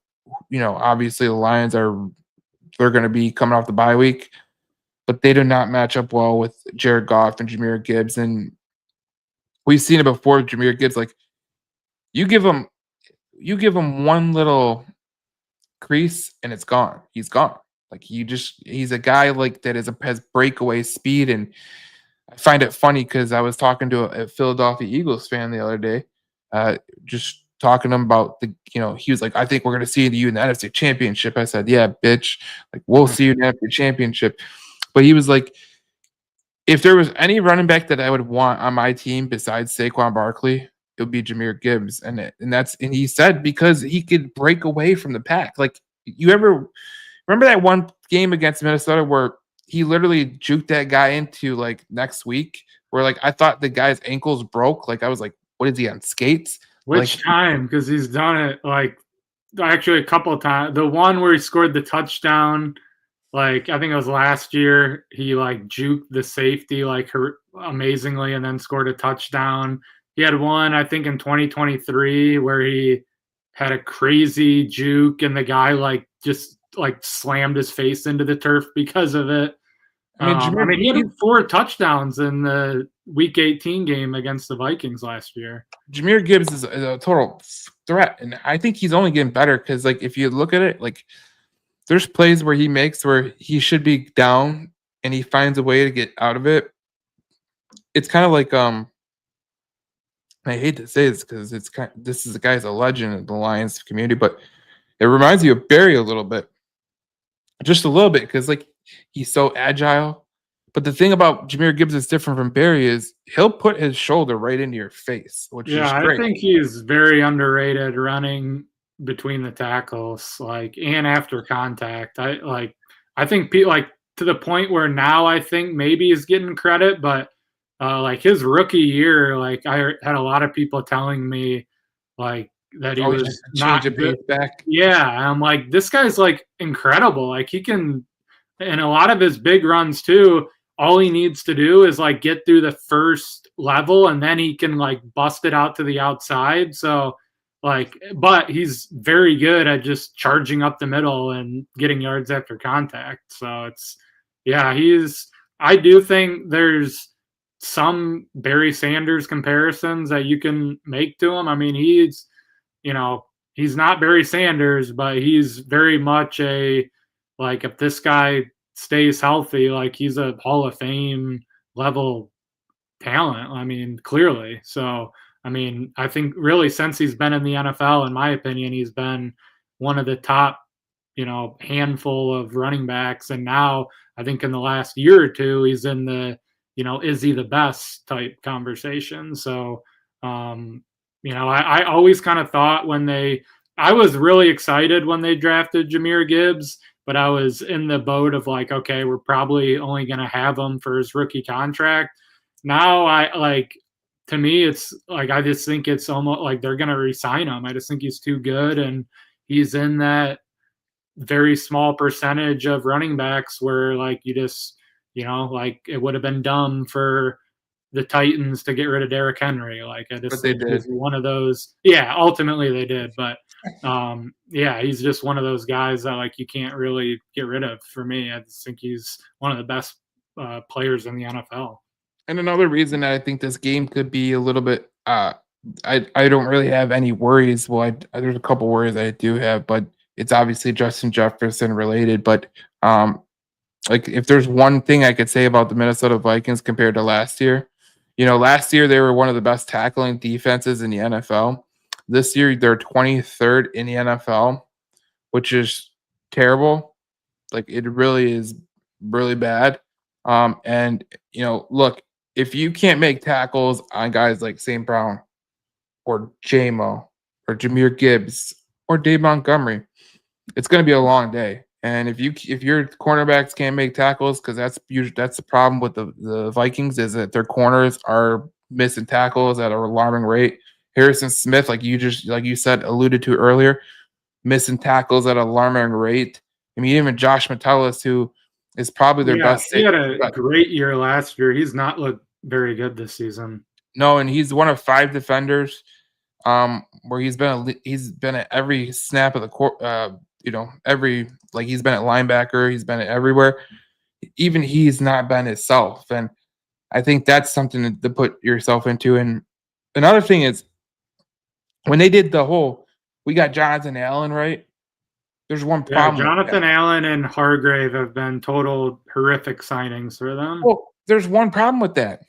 obviously the Lions they're going to be coming off the bye week, but they do not match up well with Jared Goff and Jahmyr Gibbs. And we've seen it before with Jahmyr Gibbs. Like, you give him one little crease and it's gone. He's gone. Like he's a guy like that has breakaway speed. And I find it funny because I was talking to a Philadelphia Eagles fan the other day, just talking to him about he was like, I think we're going to see you in the NFC Championship. I said, yeah, bitch. Like, we'll see you in the NFC Championship. But he was like, if there was any running back that I would want on my team besides Saquon Barkley, it would be Jahmyr Gibbs. And he said because he could break away from the pack. Like, you ever remember that one game against Minnesota where he literally juked that guy into like next week, where like I thought the guy's ankles broke. Like I was like, what is he on skates? Which time? Because he's done it like actually a couple of times. The one where he scored the touchdown, like I think it was last year, he like juked the safety like amazingly and then scored a touchdown. He had one, I think, in 2023 where he had a crazy juke and the guy like just like slammed his face into the turf because of it. I mean, he had 4 touchdowns in the Week 18 game against the Vikings last year. Jahmyr Gibbs is a total threat, and I think he's only getting better because, like, if you look at it, like, there's plays where he makes where he should be down and he finds a way to get out of it. It's kind of like I hate to say this because this is a guy's a legend in the Lions community, but it reminds you of Barry a little bit, just a little bit, because like he's so agile. But the thing about Jahmyr Gibbs is different from Barry is he'll put his shoulder right into your face, which is great. I think he's very underrated running between the tackles, like, and after contact. I think like to the point where now I think maybe he's getting credit, but like his rookie year, like I had a lot of people telling me like that he Always was just a change not of good. pace back. Yeah, I'm like, this guy's like incredible. Like he can, and a lot of his big runs too. All he needs to do is like get through the first level, and then he can like bust it out to the outside. So like, but he's very good at just charging up the middle and getting yards after contact. So it's, yeah, I do think there's some Barry Sanders comparisons that you can make to him. I mean, he's not Barry Sanders, but he's very much like if this guy stays healthy, like he's a Hall of Fame level talent. I mean, clearly. So, I mean, I think really since he's been in the NFL, in my opinion, he's been one of the top, handful of running backs. And now I think in the last year or two, he's in the, is he the best type conversation. So, I always kind of thought I was really excited when they drafted Jahmyr Gibbs, but I was in the boat of like, okay, we're probably only going to have him for his rookie contract. Now to me, it's like, I just think it's almost like they're going to re-sign him. I just think he's too good. And he's in that very small percentage of running backs where like you just, like it would have been dumb for the Titans to get rid of Derrick Henry. Like I just think he's one of those. Yeah, ultimately they did, but yeah, he's just one of those guys that like you can't really get rid of. For me, I just think he's one of the best players in the NFL. And another reason that I think this game could be a little bit, I don't really have any worries. Well, there's a couple worries I do have, but it's obviously Justin Jefferson related. But like if there's one thing I could say about the Minnesota Vikings compared to last year, last year they were one of the best tackling defenses in the NFL. This year they're 23rd in the NFL, which is terrible. Like it really is really bad. And look, if you can't make tackles on guys like St. Brown or JMO or Jahmyr Gibbs or Dave Montgomery, it's going to be a long day. And if your cornerbacks can't make tackles, because that's the problem with the Vikings, is that their corners are missing tackles at an alarming rate. Harrison Smith, like you said, alluded to earlier, missing tackles at an alarming rate. I mean, even Josh Metellus, who is probably their best. He had a great year last year. He's not looked very good this season. No, and he's one of 5 defenders, where he's been at every snap of the court. He's been at linebacker, he's been at everywhere. Even he's not been himself, and I think that's something to put yourself into. And another thing is, when they did we got Jonathan Allen, right? There's one problem. Jonathan Allen and Hargrave have been total horrific signings for them. Well, there's one problem with that.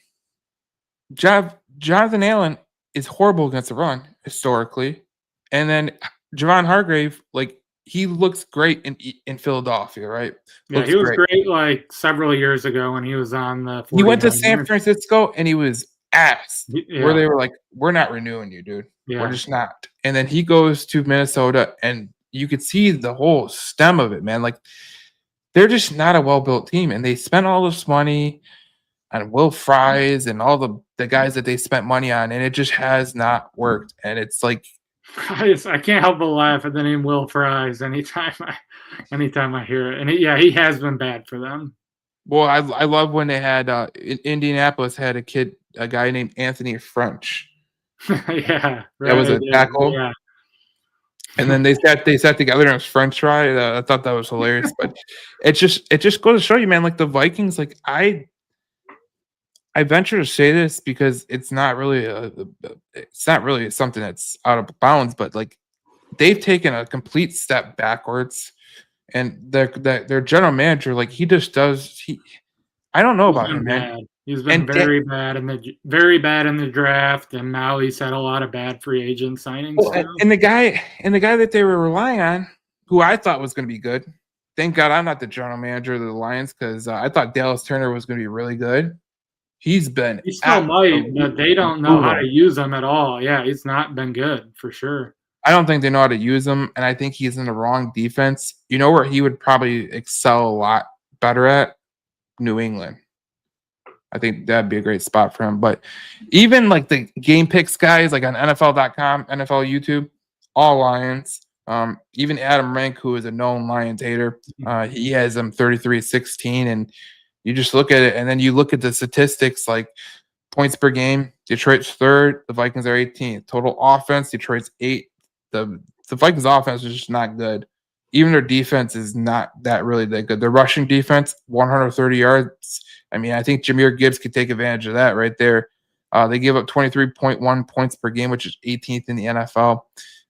Jonathan Allen is horrible against the run historically, and then Javon Hargrave, like he looks great in Philadelphia, right? Yeah, he was great like several years ago when he was on the. He went to San Francisco and he was ass. Yeah. Where they were like, "We're not renewing you, dude. Yeah. We're just not." And then he goes to Minnesota, and you could see the whole stem of it, man. Like they're just not a well-built team, and they spent all this money on Will Fries and all the guys that they spent money on, and it just has not worked. And it's like, I can't help but laugh at the name Will Fries anytime I hear it. And he has been bad for them. Well, I love when they had Indianapolis had a guy named Anthony French. Yeah, right, that was a tackle. Yeah. And then they sat together and it was French fry. I thought that was hilarious. But it just goes to show you, man. Like the Vikings, like I venture to say this because it's not really something that's out of bounds, but like they've taken a complete step backwards, and their general manager, like he just does. I don't know about him, man. He's been very bad in the draft, and now he's had a lot of bad free agent signings. Well, and the guy that they were relying on, who I thought was going to be good. Thank God I'm not the general manager of the Lions, because I thought Dallas Turner was going to be really good. He still might, but they don't know how to use him at all. Yeah, he's not been good for sure. I don't think they know how to use him, and I think he's in the wrong defense. You know where he would probably excel a lot better at? New England. I think that'd be a great spot for him. But even like the game picks guys, like on NFL.com, NFL YouTube, all Lions. Even Adam Rank, who is a known Lions hater, he has them 33-16. And you just look at it, and then you look at the statistics like points per game. Detroit's third, the Vikings are 18th. Total offense, Detroit's 8th. The Vikings offense is just not good. Even their defense is not that really that good. Their rushing defense, 130 yards. I mean, I think Jahmyr Gibbs could take advantage of that right there. They give up 23.1 points per game, which is 18th in the NFL.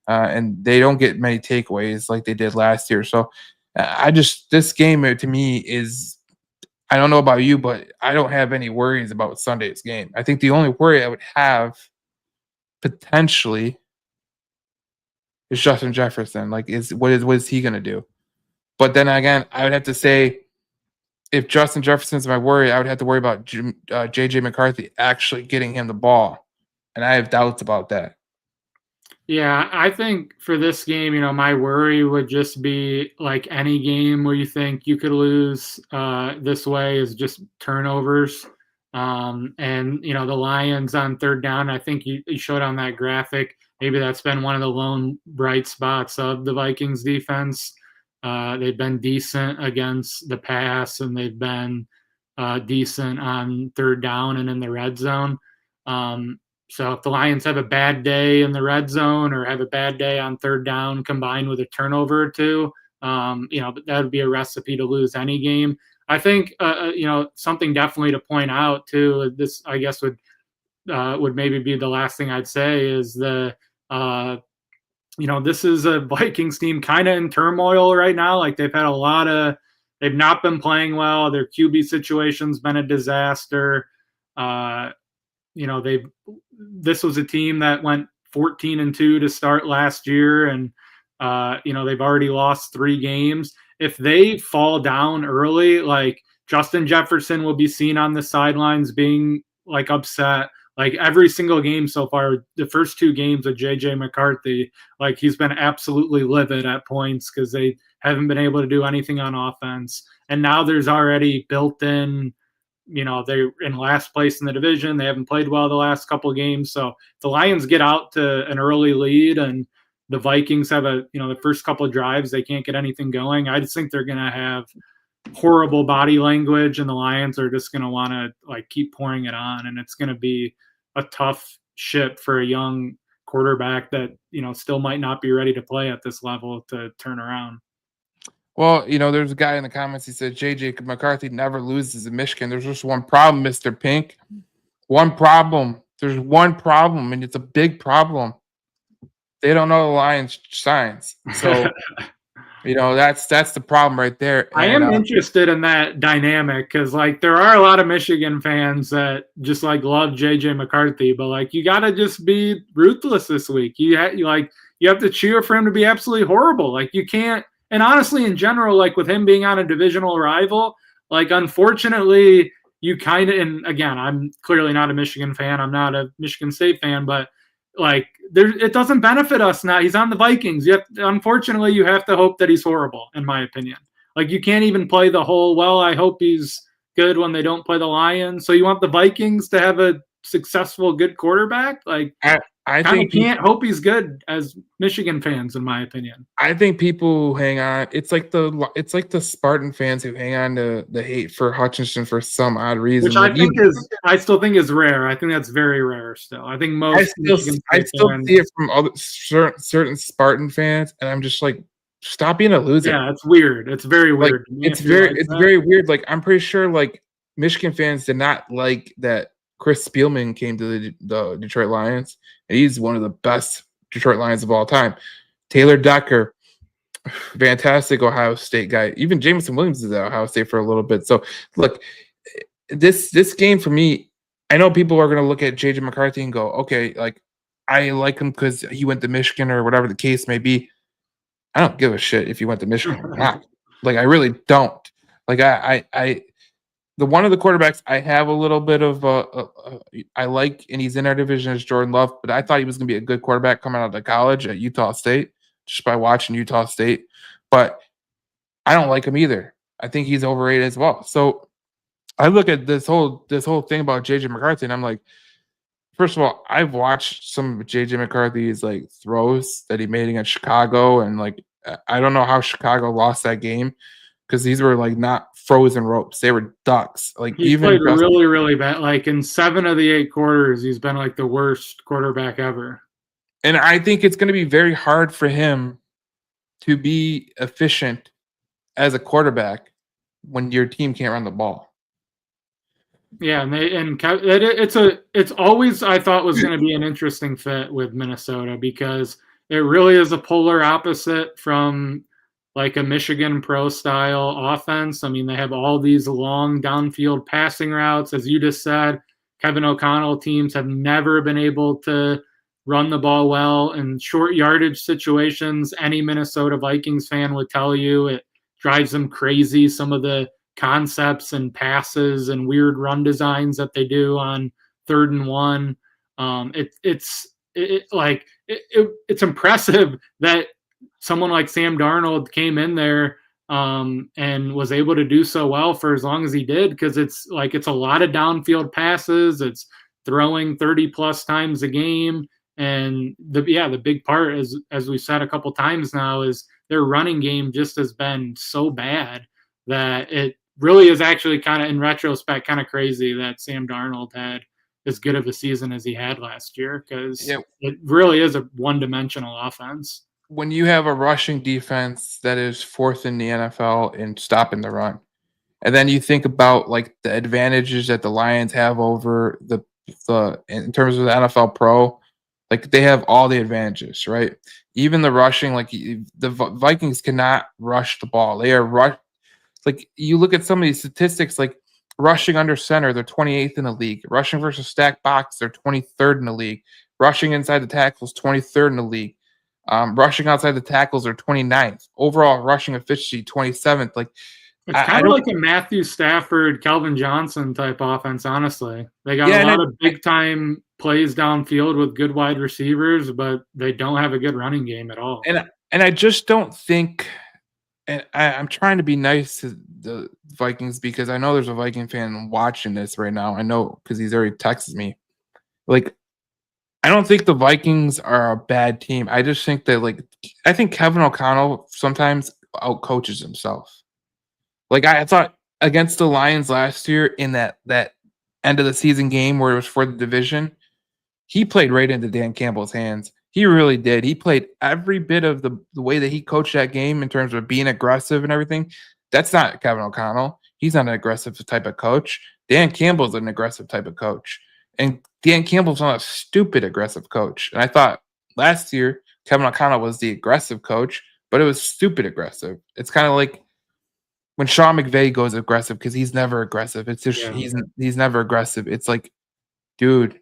And they don't get many takeaways like they did last year. So this game to me is, I don't know about you, but I don't have any worries about Sunday's game. I think the only worry I would have potentially is Justin Jefferson. Like, what is he going to do? But then again, I would have to say, if Justin Jefferson's my worry, I would have to worry about J.J. McCarthy actually getting him the ball. And I have doubts about that. Yeah, I think for this game, my worry would just be like any game where you think you could lose this way is just turnovers. And, the Lions on third down, I think you showed on that graphic, maybe that's been one of the lone bright spots of the Vikings defense. They've been decent against the pass, and they've been decent on third down and in the red zone. So if the Lions have a bad day in the red zone or have a bad day on third down combined with a turnover or two, that would be a recipe to lose any game. I think, something definitely to point out too, this I guess would maybe be the last thing I'd say is this is a Vikings team kind of in turmoil right now. Like they've not been playing well. Their QB situation's been a disaster. This was a team that went 14-2 to start last year, and they've already lost 3 games. If they fall down early, like Justin Jefferson will be seen on the sidelines being like upset. Like every single game so far, the first 2 games of J.J. McCarthy, like he's been absolutely livid at points because they haven't been able to do anything on offense. And now there's already built-in, they're in last place in the division. They haven't played well the last couple of games. So the Lions get out to an early lead and the Vikings have the first couple of drives, they can't get anything going. I just think they're going to have horrible body language, and the Lions are just going to want to like keep pouring it on, and it's going to be a tough ship for a young quarterback that still might not be ready to play at this level to turn around. Well, there's a guy in the comments, he said J.J. McCarthy never loses in Michigan. There's just one problem, Mr. Pink. One problem. There's one problem, and it's a big problem. They don't know the Lions signs. So that's the problem right there. I am interested in that dynamic because like there are a lot of Michigan fans that just like love JJ McCarthy, but like you got to just be ruthless this week. You have to cheer for him to be absolutely horrible. Like you can't. And honestly, in general, like with him being on a divisional rival, like unfortunately, you kind of. And again, I'm clearly not a Michigan fan. I'm not a Michigan State fan, but like it doesn't benefit us now. He's on the Vikings. Unfortunately, you have to hope that he's horrible, in my opinion. Like you can't even play the whole, well, I hope he's good when they don't play the Lions. So you want the Vikings to have a successful, good quarterback? Like I think can't hope he's good as Michigan fans, in my opinion. I think people hang on. It's like the Spartan fans who hang on to the hate for Hutchinson for some odd reason. Which I still think is rare. I think that's very rare still. I think most I still see it from other certain Spartan fans, and I'm just like, stop being a loser. Yeah, it's weird. It's very weird. Like, it's very weird. Like I'm pretty sure like Michigan fans did not like that Chris Spielman came to the Detroit Lions. And he's one of the best Detroit Lions of all time. Taylor Decker, fantastic Ohio State guy. Even Jameson Williams is at Ohio State for a little bit. So, look, this game for me, I know people are going to look at J.J. McCarthy and go, okay, like, I like him because he went to Michigan or whatever the case may be. I don't give a shit if he went to Michigan or not. Like, I really don't. Like, The one of the quarterbacks I have a little bit of I like, and he's in our division is Jordan Love, but I thought he was going to be a good quarterback coming out of college at Utah State just by watching Utah State. But I don't like him either. I think he's overrated as well. So I look at this whole thing about JJ McCarthy, and I'm like, first of all, I've watched some of JJ McCarthy's like throws that he made against Chicago, and like I don't know how Chicago lost that game because these were like not frozen ropes; they were ducks. Like He's even played really, really bad. Like in 7 of the 8 quarters, he's been like the worst quarterback ever. and I think it's going to be very hard for him to be efficient as a quarterback when your team can't run the ball. Yeah, it's always I thought was going to be an interesting fit with Minnesota because it really is a polar opposite from like a Michigan pro style offense. I mean, they have all these long downfield passing routes, as you just said. Kevin O'Connell teams have never been able to run the ball well in short yardage situations. Any Minnesota Vikings fan would tell you it drives them crazy. Some of the concepts and passes and weird run designs that they do on 3rd and 1. It's impressive that someone like Sam Darnold came in there and was able to do so well for as long as he did, because it's a lot of downfield passes. It's throwing 30 plus times a game. And the big part is, as we said a couple times now, is their running game just has been so bad that it really is actually kind of, in retrospect, kind of crazy that Sam Darnold had as good of a season as he had last year, because it really is a one-dimensional offense. When you have a rushing defense that is 4th in the NFL in stopping the run, and then you think about like the advantages that the Lions have over the in terms of the NFL Pro, like they have all the advantages, right? Even the rushing, like the Vikings cannot rush the ball. They are like you look at some of these statistics, like rushing under center, they're 28th in the league. Rushing versus stacked box, they're 23rd in the league. Rushing inside the tackles, 23rd in the league. Rushing outside the tackles are 29th. Overall rushing efficiency, 27th. Like it's kind of like a Matthew Stafford, Calvin Johnson type offense, honestly. They got a lot of big-time plays downfield with good wide receivers, but they don't have a good running game at all. And I just don't think – and I'm trying to be nice to the Vikings because I know there's a Viking fan watching this right now. I know because he's already texted me. Like, I don't think the Vikings are a bad team. I just think that, like, I think Kevin O'Connell sometimes outcoaches himself. Like, I thought against the Lions last year in that end of the season game where it was for the division, he played right into Dan Campbell's hands. He really did. He played every bit of the way that he coached that game in terms of being aggressive and everything. That's not Kevin O'Connell. He's not an aggressive type of coach. Dan Campbell's an aggressive type of coach. And Dan Campbell's not a stupid aggressive coach. And I thought last year Kevin O'Connell was the aggressive coach, but it was stupid aggressive. It's kind of like when Sean McVay goes aggressive because he's never aggressive. It's just he's never aggressive. It's like, dude,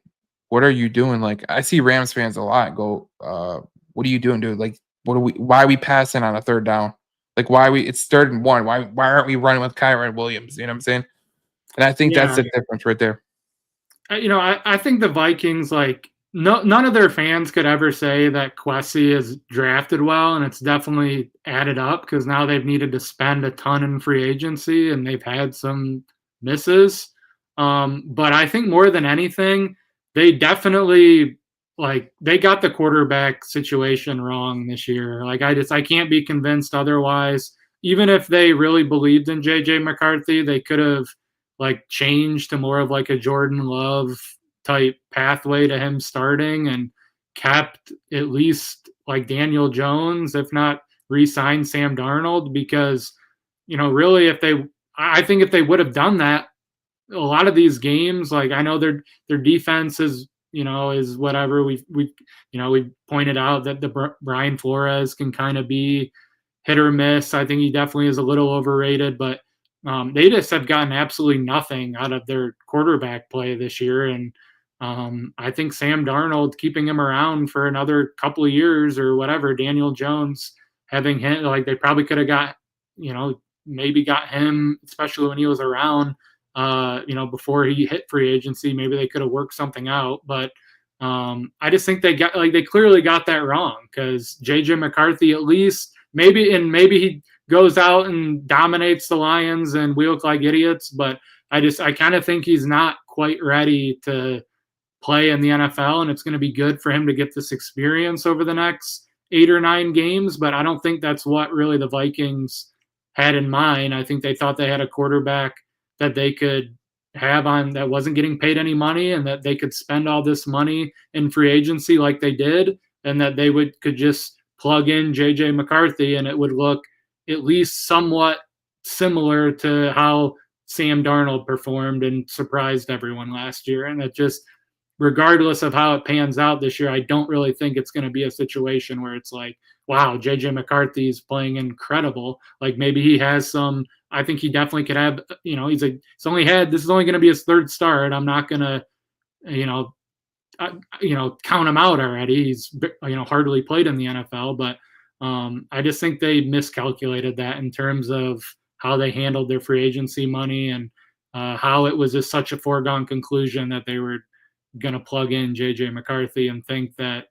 what are you doing? Like, I see Rams fans a lot go, what are you doing, dude? Like, why are we passing on a 3rd down? Like, it's 3rd and 1. Why aren't we running with Kyron Williams? You know what I'm saying? And I think that's the difference right there. I think the Vikings, like, none of their fans could ever say that Kwesi is drafted well, and it's definitely added up because now they've needed to spend a ton in free agency, and they've had some misses. But I think more than anything, they definitely, like, they got the quarterback situation wrong this year. Like, I can't be convinced otherwise. Even if they really believed in JJ McCarthy, they could have, like, changed to more of like a Jordan Love type pathway to him starting and kept at least like Daniel Jones, if not re-signed Sam Darnold, because, really I think if they would have done that, a lot of these games, like, I know their defense is, is whatever. We pointed out that the Brian Flores can kind of be hit or miss. I think he definitely is a little overrated, but they just have gotten absolutely nothing out of their quarterback play this year. And I think Sam Darnold, keeping him around for another couple of years or whatever, Daniel Jones having him, like, they probably could have got, maybe got him, especially when he was around, before he hit free agency. Maybe they could have worked something out, but I just think they clearly got that wrong, because JJ McCarthy, at least maybe he goes out and dominates the Lions and we look like idiots, but I kind of think he's not quite ready to play in the NFL, and it's going to be good for him to get this experience over the next 8 or 9 games. But I don't think that's what really the Vikings had in mind. I think they thought they had a quarterback that they could have on that wasn't getting paid any money, and that they could spend all this money in free agency like they did, and that they could just plug in JJ McCarthy and it would look at least somewhat similar to how Sam Darnold performed and surprised everyone last year. And it just, regardless of how it pans out this year, I don't really think it's going to be a situation where it's like, wow, JJ McCarthy's playing incredible. Like, maybe he has some, I think he definitely could have, this is only going to be his 3rd start. I'm not going to, count him out already. He's, hardly played in the NFL, but I just think they miscalculated that in terms of how they handled their free agency money, and how it was just such a foregone conclusion that they were going to plug in JJ McCarthy and think that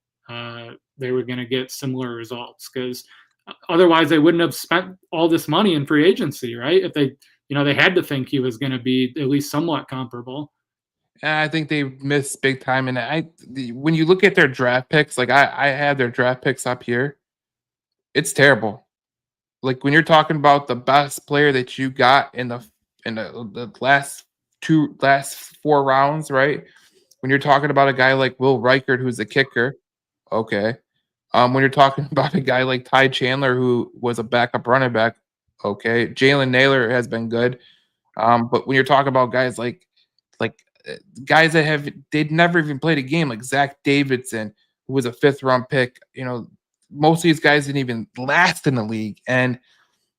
they were going to get similar results, because otherwise they wouldn't have spent all this money in free agency, right? If they had to think he was going to be at least somewhat comparable. And I think they missed big time. And when you look at their draft picks, like I had their draft picks up here, it's terrible. Like, when you're talking about the best player that you got in the last 4 rounds, right? When you're talking about a guy like Will Reichert, who's a kicker, okay. When you're talking about a guy like Ty Chandler, who was a backup running back, okay. Jalen Naylor has been good, but when you're talking about guys like guys that they'd never even played a game, like Zach Davidson, who was a 5th round pick, most of these guys didn't even last in the league, and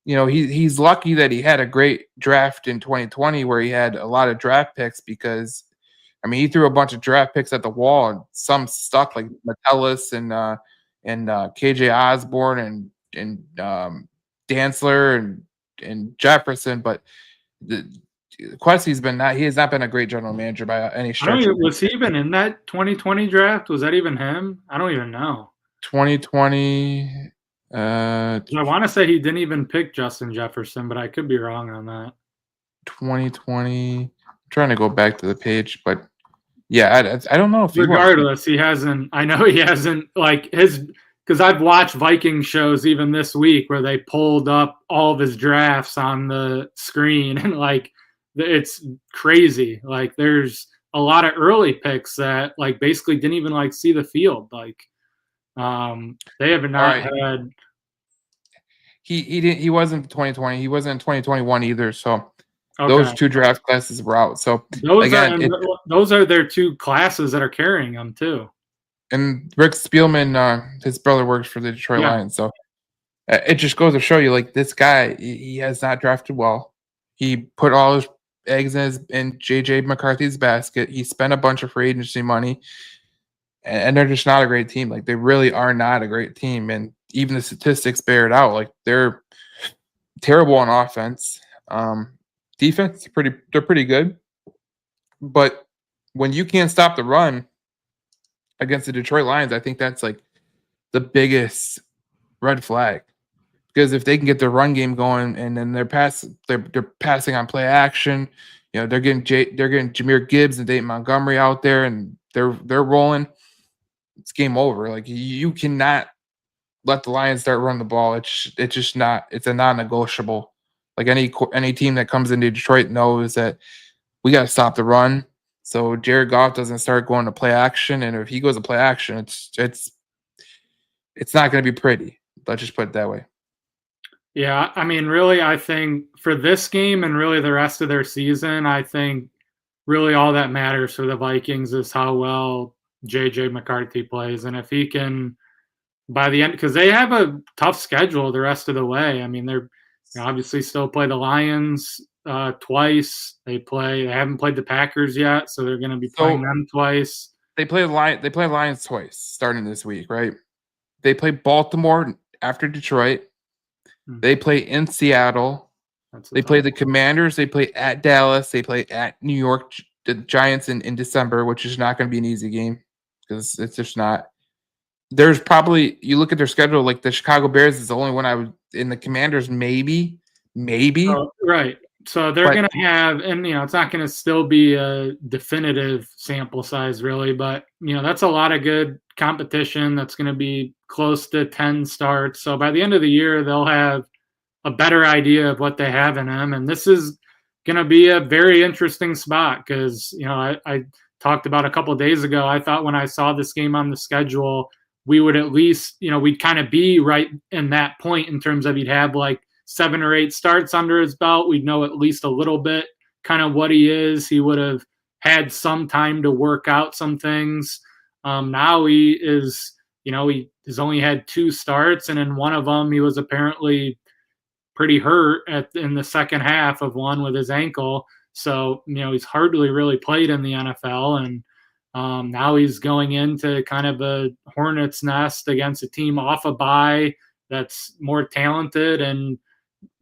he's lucky that he had a great draft in 2020 where he had a lot of draft picks, because he threw a bunch of draft picks at the wall, and some stuck, like Metellus and KJ Osborne and Dantzler and Jefferson. But Quessie's he has not been a great general manager by any stretch. Was he even in that 2020 draft? Was that even him? I don't even know. 2020. I want to say he didn't even pick Justin Jefferson, but I could be wrong on that. 2020. I'm trying to go back to the page, but yeah, I don't know if regardless, he hasn't. I know he hasn't, because I've watched Viking shows even this week where they pulled up all of his drafts on the screen, and it's crazy. Like, there's a lot of early picks that basically didn't even see the field. They have not had. He didn't. He wasn't 2020. He wasn't in 2021 either. So those 2 draft classes were out. So those are their 2 classes that are carrying them too. And Rick Spielman, his brother works for the Detroit Lions. So it just goes to show you, this guy, he has not drafted well. He put all his eggs in JJ McCarthy's basket. He spent a bunch of free agency money. And they're just not a great team. They really are not a great team. And even the statistics bear it out. They're terrible on offense. Defense, they're pretty good. But when you can't stop the run against the Detroit Lions, I think that's the biggest red flag. Because if they can get their run game going, and then they're passing on play action, they're getting Jahmyr Gibbs and Dayton Montgomery out there, and they're rolling. It's game over. You cannot let the Lions start running the ball. It's just not. It's a non-negotiable. Any team that comes into Detroit knows that we got to stop the run. So Jared Goff doesn't start going to play action, and if he goes to play action, it's not going to be pretty. Let's just put it that way. Yeah, really, I think for this game and really the rest of their season, I think really all that matters for the Vikings is how well JJ McCarthy plays. And if he can, by the end, because they have a tough schedule the rest of the way. They're obviously still play the Lions twice. They haven't played the Packers yet, so they're going to be playing them twice. They play Lions twice starting this week, right? They play Baltimore after Detroit. They play in Seattle. They play the Commanders. They play at Dallas. They play at New York, the Giants in December, which is not going to be an easy game because it's just not. There's probably, you look at their schedule, like the Chicago Bears is the only one I would, in the Commanders, maybe. Right. So they're going to have, and, it's not going to still be a definitive sample size, really, but, that's a lot of good competition. That's going to be close to 10 starts. So by the end of the year, they'll have a better idea of what they have in them. And this is going to be a very interesting spot because, I talked about a couple of days ago, I thought when I saw this game on the schedule, we would at least, we'd kind of be right in that point in terms of he'd have like 7 or 8 starts under his belt. We'd know at least a little bit kind of what he is. He would have had some time to work out some things. Now he is, he has only had 2 starts, and in one of them he was apparently pretty hurt in the second half of one with his ankle. So, he's hardly really played in the NFL, and now he's going into kind of a hornet's nest against a team off a bye that's more talented and,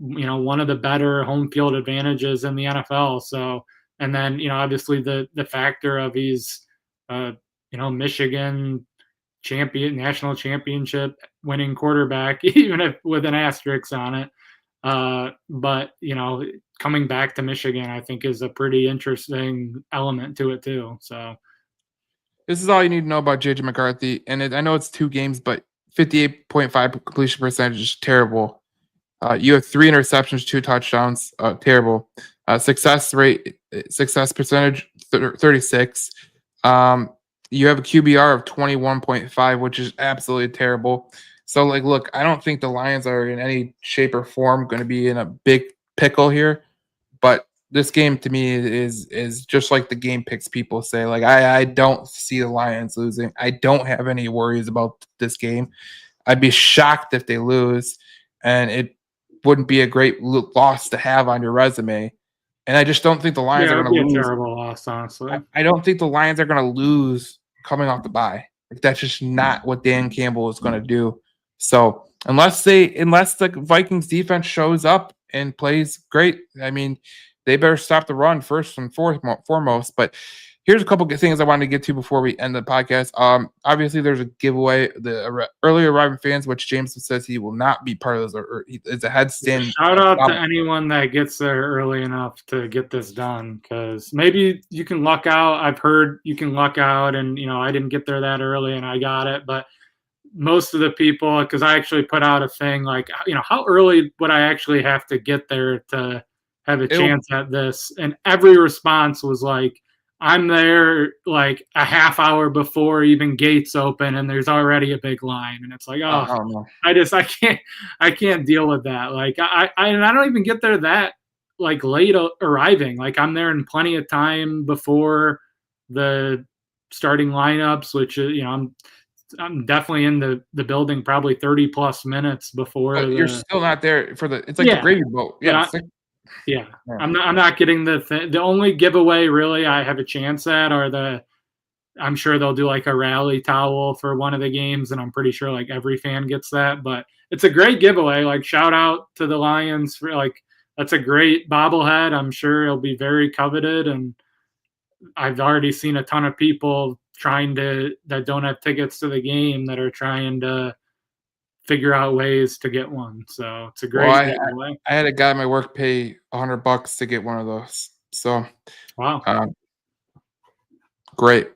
one of the better home field advantages in the NFL. So, and then, obviously the factor of he's, Michigan national championship winning quarterback, even if with an asterisk on it. But, coming back to Michigan, I think is a pretty interesting element to it too. So this is all you need to know about JJ McCarthy. And I know it's 2 games, but 58.5 completion percentage is terrible. You have 3 interceptions, 2 touchdowns. Terrible. Success percentage 36. You have a QBR of 21.5, which is absolutely terrible. So, look, I don't think the Lions are in any shape or form going to be in a big pickle here. But this game to me is just like the game picks people say. I don't see the Lions losing. I don't have any worries about this game. I'd be shocked if they lose, and it wouldn't be a great loss to have on your resume. And I just don't think the Lions are going to lose. A terrible loss, honestly. I don't think the Lions are going to lose coming off the bye. That's just not what Dan Campbell is going to do. So unless the Vikings defense shows up and plays great, I mean, they better stop the run first and foremost. But here's a couple of things I wanted to get to before we end the podcast. Obviously, there's a giveaway. The early arriving fans, which James says he will not be part of this, or it's a headstand. Shout out to anyone that gets there early enough to get this done, because maybe you can luck out. I've heard you can luck out, and I didn't get there that early, and I got it. But most of the people, because I actually put out a thing like, how early would I actually have to get there to have a chance at this? And every response was like, I'm there like a half hour before even gates open, and there's already a big line. And it's like, I can't deal with that. Like I don't even get there that like late arriving. Like I'm there in plenty of time before the starting lineups, which I'm definitely in the building probably 30 plus minutes before. You're still not there for it's like the gravy boat. Yeah. I'm not getting the only giveaway really I have a chance at I'm sure they'll do like a rally towel for one of the games, and I'm pretty sure like every fan gets that, but it's a great giveaway. Like shout out to the Lions for that's a great bobblehead. I'm sure it'll be very coveted, and I've already seen a ton of people that don't have tickets to the game that are trying to figure out ways to get one. So it's a great giveaway. I had a guy at my work pay $100 to get one of those. So wow. Great.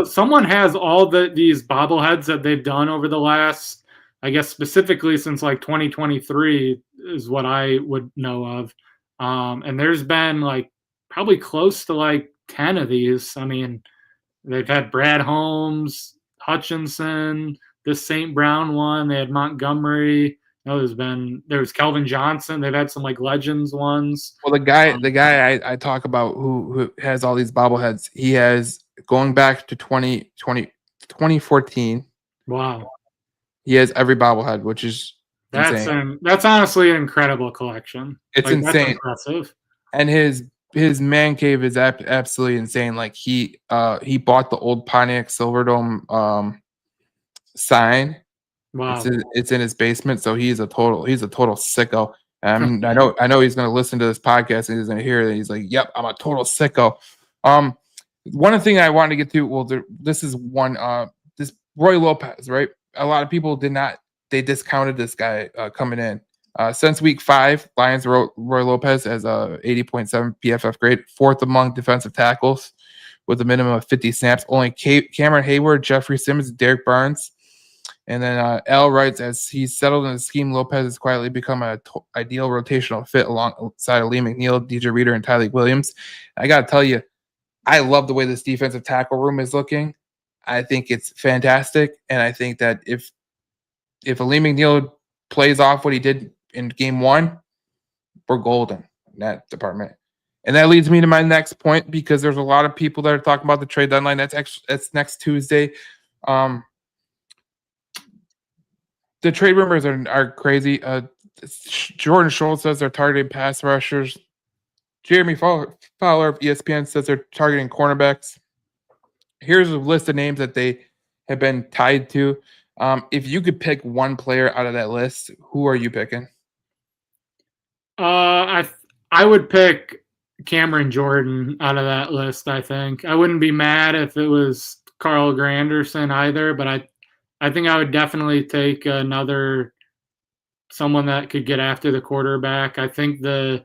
Someone has all these bobbleheads that they've done over the last, I guess specifically since like 2023 is what I would know of. And there's been like probably close to like 10 of these. I mean, they've had Brad Holmes, Hutchinson, this St. Brown one. They had Montgomery. There was Kelvin Johnson. They've had some like legends ones. Well, the guy I talk about who has all these bobbleheads, he has going back to 2014. Wow. He has every bobblehead, which is insane. That's honestly an incredible collection. It's insane. That's impressive. And his man cave is absolutely insane. Like he bought the old Pontiac Silverdome sign. Wow. It's in his basement, so he's a total sicko. I know he's going to listen to this podcast and he's going to hear it. And he's like, "Yep, I'm a total sicko." One thing I wanted to get to. Well, this is one. This Roy Lopez, right? A lot of people they discounted this guy coming in. Since week 5, Lions wrote Roy Lopez as a 80.7 PFF grade, 4th among defensive tackles with a minimum of 50 snaps. Only Cameron Hayward, Jeffrey Simmons, Derek Barnes. And then Al writes, as he's settled in the scheme, Lopez has quietly become an ideal rotational fit alongside Lee McNeil, DJ Reader, and Tyleik Williams. I got to tell you, I love the way this defensive tackle room is looking. I think it's fantastic. And I think that if Lee McNeil plays off what he did in game 1, we're golden in that department. And that leads me to my next point, because there's a lot of people that are talking about the trade deadline. That's next Tuesday. The trade rumors are crazy. Jordan Schultz says they're targeting pass rushers. Jeremy Fowler of ESPN says they're targeting cornerbacks. Here's a list of names that they have been tied to. If you could pick one player out of that list, who are you picking? I would pick Cameron Jordan out of that list. I think I wouldn't be mad if it was Carl Granderson either, but I think I would definitely take someone that could get after the quarterback. I think they're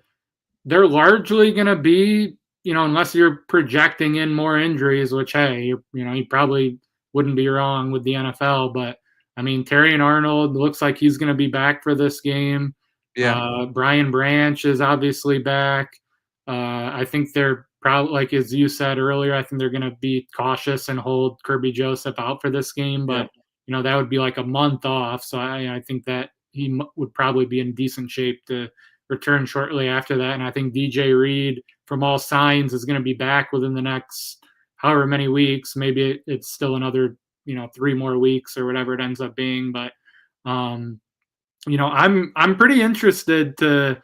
largely going to be, unless you're projecting in more injuries, which, hey, you probably wouldn't be wrong with the NFL. But, I mean, Terrion Arnold looks like he's going to be back for this game. Yeah. Brian Branch is obviously back. I think they're probably, like as you said earlier, I think they're going to be cautious and hold Kirby Joseph out for this game. But, that would be like a month off. So I think that he would probably be in decent shape to return shortly after that. And I think DJ Reed, from all signs, is going to be back within the next however many weeks. Maybe it's still another, 3 more weeks or whatever it ends up being. But, I'm pretty interested to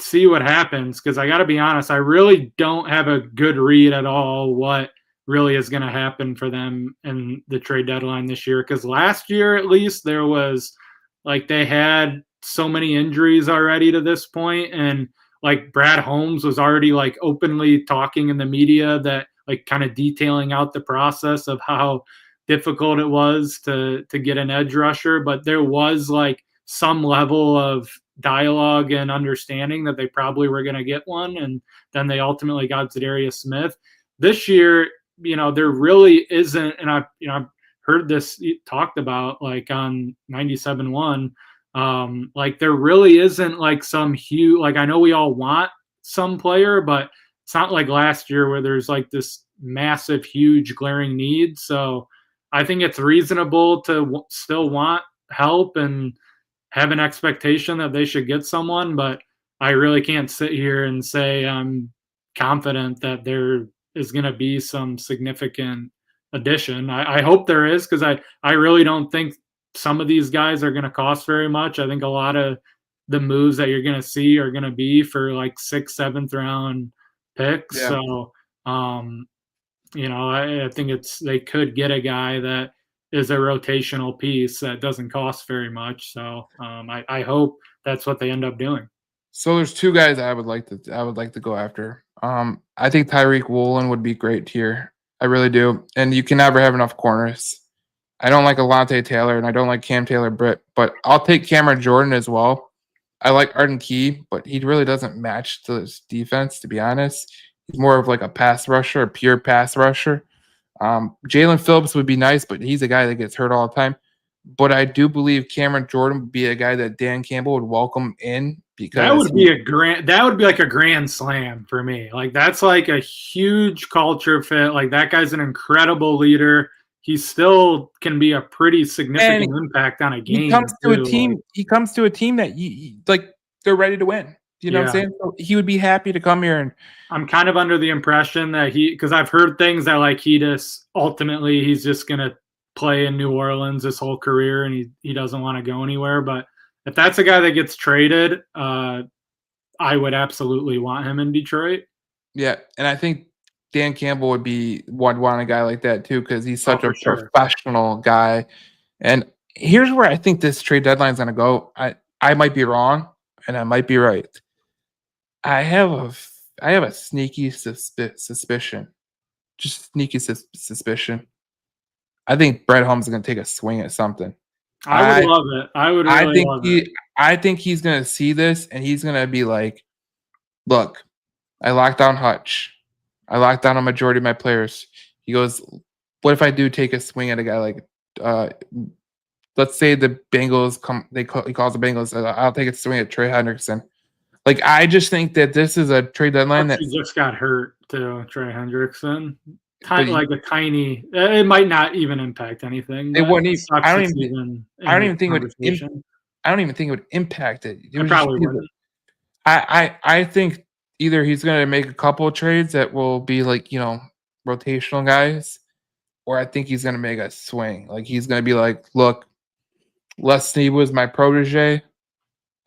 see what happens, because I got to be honest, I really don't have a good read at all what really is going to happen for them in the trade deadline this year. Because last year, at least, there was they had so many injuries already to this point, and Brad Holmes was already openly talking in the media that kind of detailing out the process of how difficult it was to get an edge rusher. But there was some level of dialogue and understanding that they probably were going to get one, and then they ultimately got Zadarius Smith. This year, there really isn't, and I've heard this talked about on 97.1. There really isn't some huge, I know we all want some player, but it's not like last year where there's this massive, huge, glaring need. So I think it's reasonable to still want help and have an expectation that they should get someone, but I really can't sit here and say I'm confident that there is going to be some significant addition. I hope there is, because I really don't think some of these guys are going to cost very much. I think a lot of the moves that you're going to see are going to be for 6th, 7th round picks. Yeah. So, I think they could get a guy that is a rotational piece that doesn't cost very much. So I hope that's what they end up doing. So there's 2 guys I would like to go after. I think Tyreek Woolen would be great here. I really do. And you can never have enough corners. I don't like Alontae Taylor, and I don't like Cam Taylor-Britt, but I'll take Cameron Jordan as well. I like Arden Key, but he really doesn't match to this defense, to be honest. He's more of a pass rusher, a pure pass rusher. Jalen Phillips would be nice, but he's a guy that gets hurt all the time. But I do believe Cameron Jordan would be a guy that Dan Campbell would welcome in, because that would be like a grand slam for me. That's a huge culture fit. That guy's an incredible leader. He still can be a pretty significant impact on a game. He comes to a team that they're ready to win. You know what I'm saying? So he would be happy to come here. And I'm kind of under the impression that because I've heard things that he's just going to play in New Orleans his whole career, and he doesn't want to go anywhere. But if that's a guy that gets traded, I would absolutely want him in Detroit. Yeah, and I think Dan Campbell would want a guy like that too, because he's such a professional guy. And here's where I think this trade deadline is going to go. I might be wrong. and I might be right. I have a sneaky suspicion, just sneaky suspicion. I think Brett Holmes is going to take a swing at something. I would love it. I would really love it. I think he's going to see this and he's going to be like, "Look, I locked down Hutch. I locked down a majority of my players." He goes, "What if I do take a swing at a guy like, let's say the Bengals come? He calls the Bengals. I'll take a swing at Trey Hendrickson." Like, I just think that this is a trade deadline that just got hurt to Trey Hendrickson. But Like a tiny, it might not even impact anything. it wouldn't even. I don't even think it would impact it. It I was probably just, wouldn't. I think either he's going to make a couple of trades that will be like, rotational guys, or I think he's going to make a swing. Like, he's going to be like, "Look, Les Snead was my protege.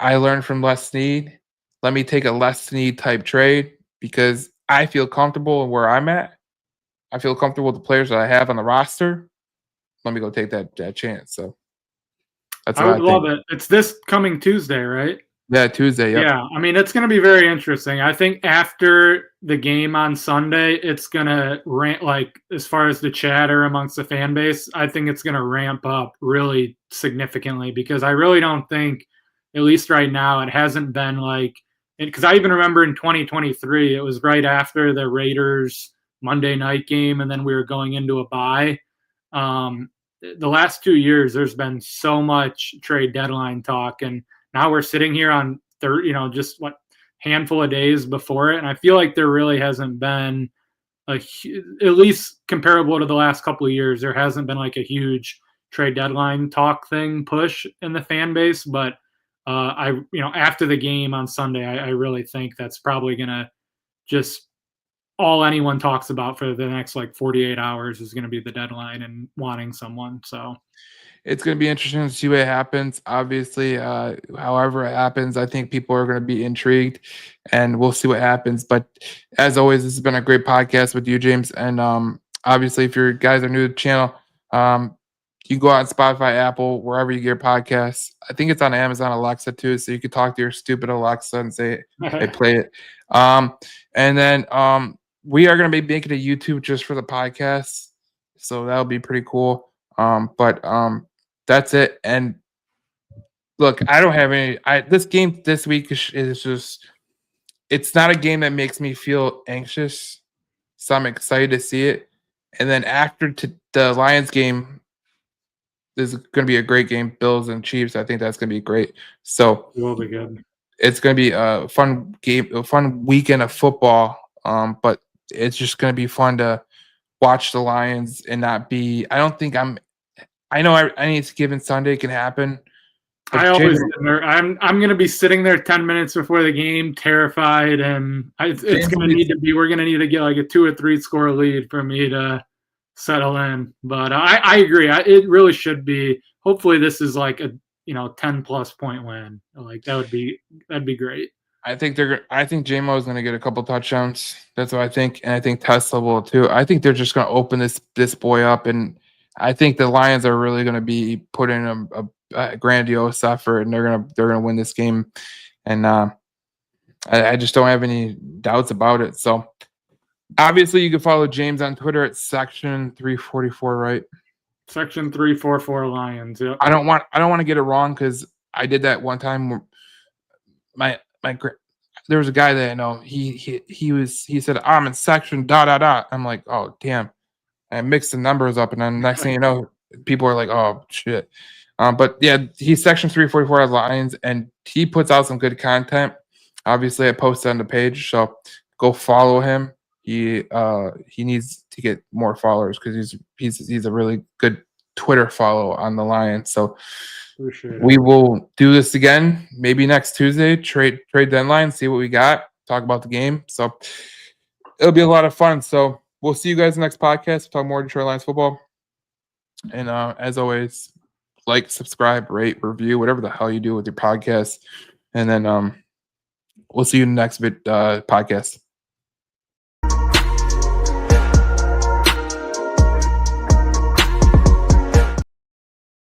I learned from Les Snead. Let me take a Les Snead type trade because I feel comfortable where I'm at. I feel comfortable with the players that I have on the roster. Let me go take that chance." So that's what I would love it. It's this coming Tuesday, right? Yeah, Tuesday. Yep. Yeah, I mean, it's going to be very interesting. I think after the game on Sunday, it's going to ramp, like, as far as the chatter amongst the fan base, I think it's going to ramp up really significantly because I really don't think, at least right now, it hasn't been like, because I even remember in 2023, it was right after the Raiders Monday night game, and then we were going into a bye. The last 2 years, there's been so much trade deadline talk, and now we're sitting here on just what handful of days before it, and I feel like there really hasn't been at least comparable to the last couple of years. There hasn't been like a huge trade deadline talk thing push in the fan base, but after the game on Sunday, I really think that's probably gonna just all anyone talks about for the next like 48 hours is going to be the deadline and wanting someone. So it's going to be interesting to see what happens. Obviously, however it happens, I think people are going to be intrigued, and we'll see what happens. But as always, this has been a great podcast with you, James. And obviously, if you guys are new to the channel, you can go out on Spotify, Apple, wherever you get your podcasts. I think it's on Amazon Alexa too, so you can talk to your stupid Alexa and say, "Hey, play it." And then we are going to be making a YouTube just for the podcast, so that'll be pretty cool. But that's it. And look, I don't have any. This game this week is just. It's not a game that makes me feel anxious, so I'm excited to see it. And then after the Lions game, this is going to be a great game. Bills and Chiefs. I think that's going to be great. So it will be good. It's going to be a fun game, a fun weekend of football. But it's just going to be fun to watch the Lions and not be. I don't think I'm. I know any given Sunday can happen. I'm going to be sitting there 10 minutes before the game, terrified, and it's going to need to be. We're going to need to get like a 2 or 3 score lead for me to settle in. But I agree. It really should be. Hopefully, this is like a 10+ point win. Like that'd be great. I think J-Mo is going to get a couple touchdowns. That's what I think, and I think Tesla will too. I think they're just going to open this boy up, and I think the Lions are really going to be putting a grandiose effort, and they're gonna win this game. And I just don't have any doubts about it. So obviously, you can follow James on Twitter at Section 344, right? Section 344 Lions. Yep. I don't want to get it wrong because I did that one time. Where there was a guy that I know. He said I'm in section ... I'm like, oh damn, I mixed the numbers up, and then next thing you know, people are like, oh shit. But yeah, he's section 344 Lions, and he puts out some good content. Obviously, I posted on the page, so go follow him. He needs to get more followers because he's a really good Twitter follow on the Lions. So we will do this again, maybe next Tuesday. Trade deadline, see what we got, talk about the game. So it'll be a lot of fun. So we'll see you guys in the next podcast. We'll talk more Detroit Lions football. And as always, like, subscribe, rate, review, whatever the hell you do with your podcast. And then we'll see you in the next podcast.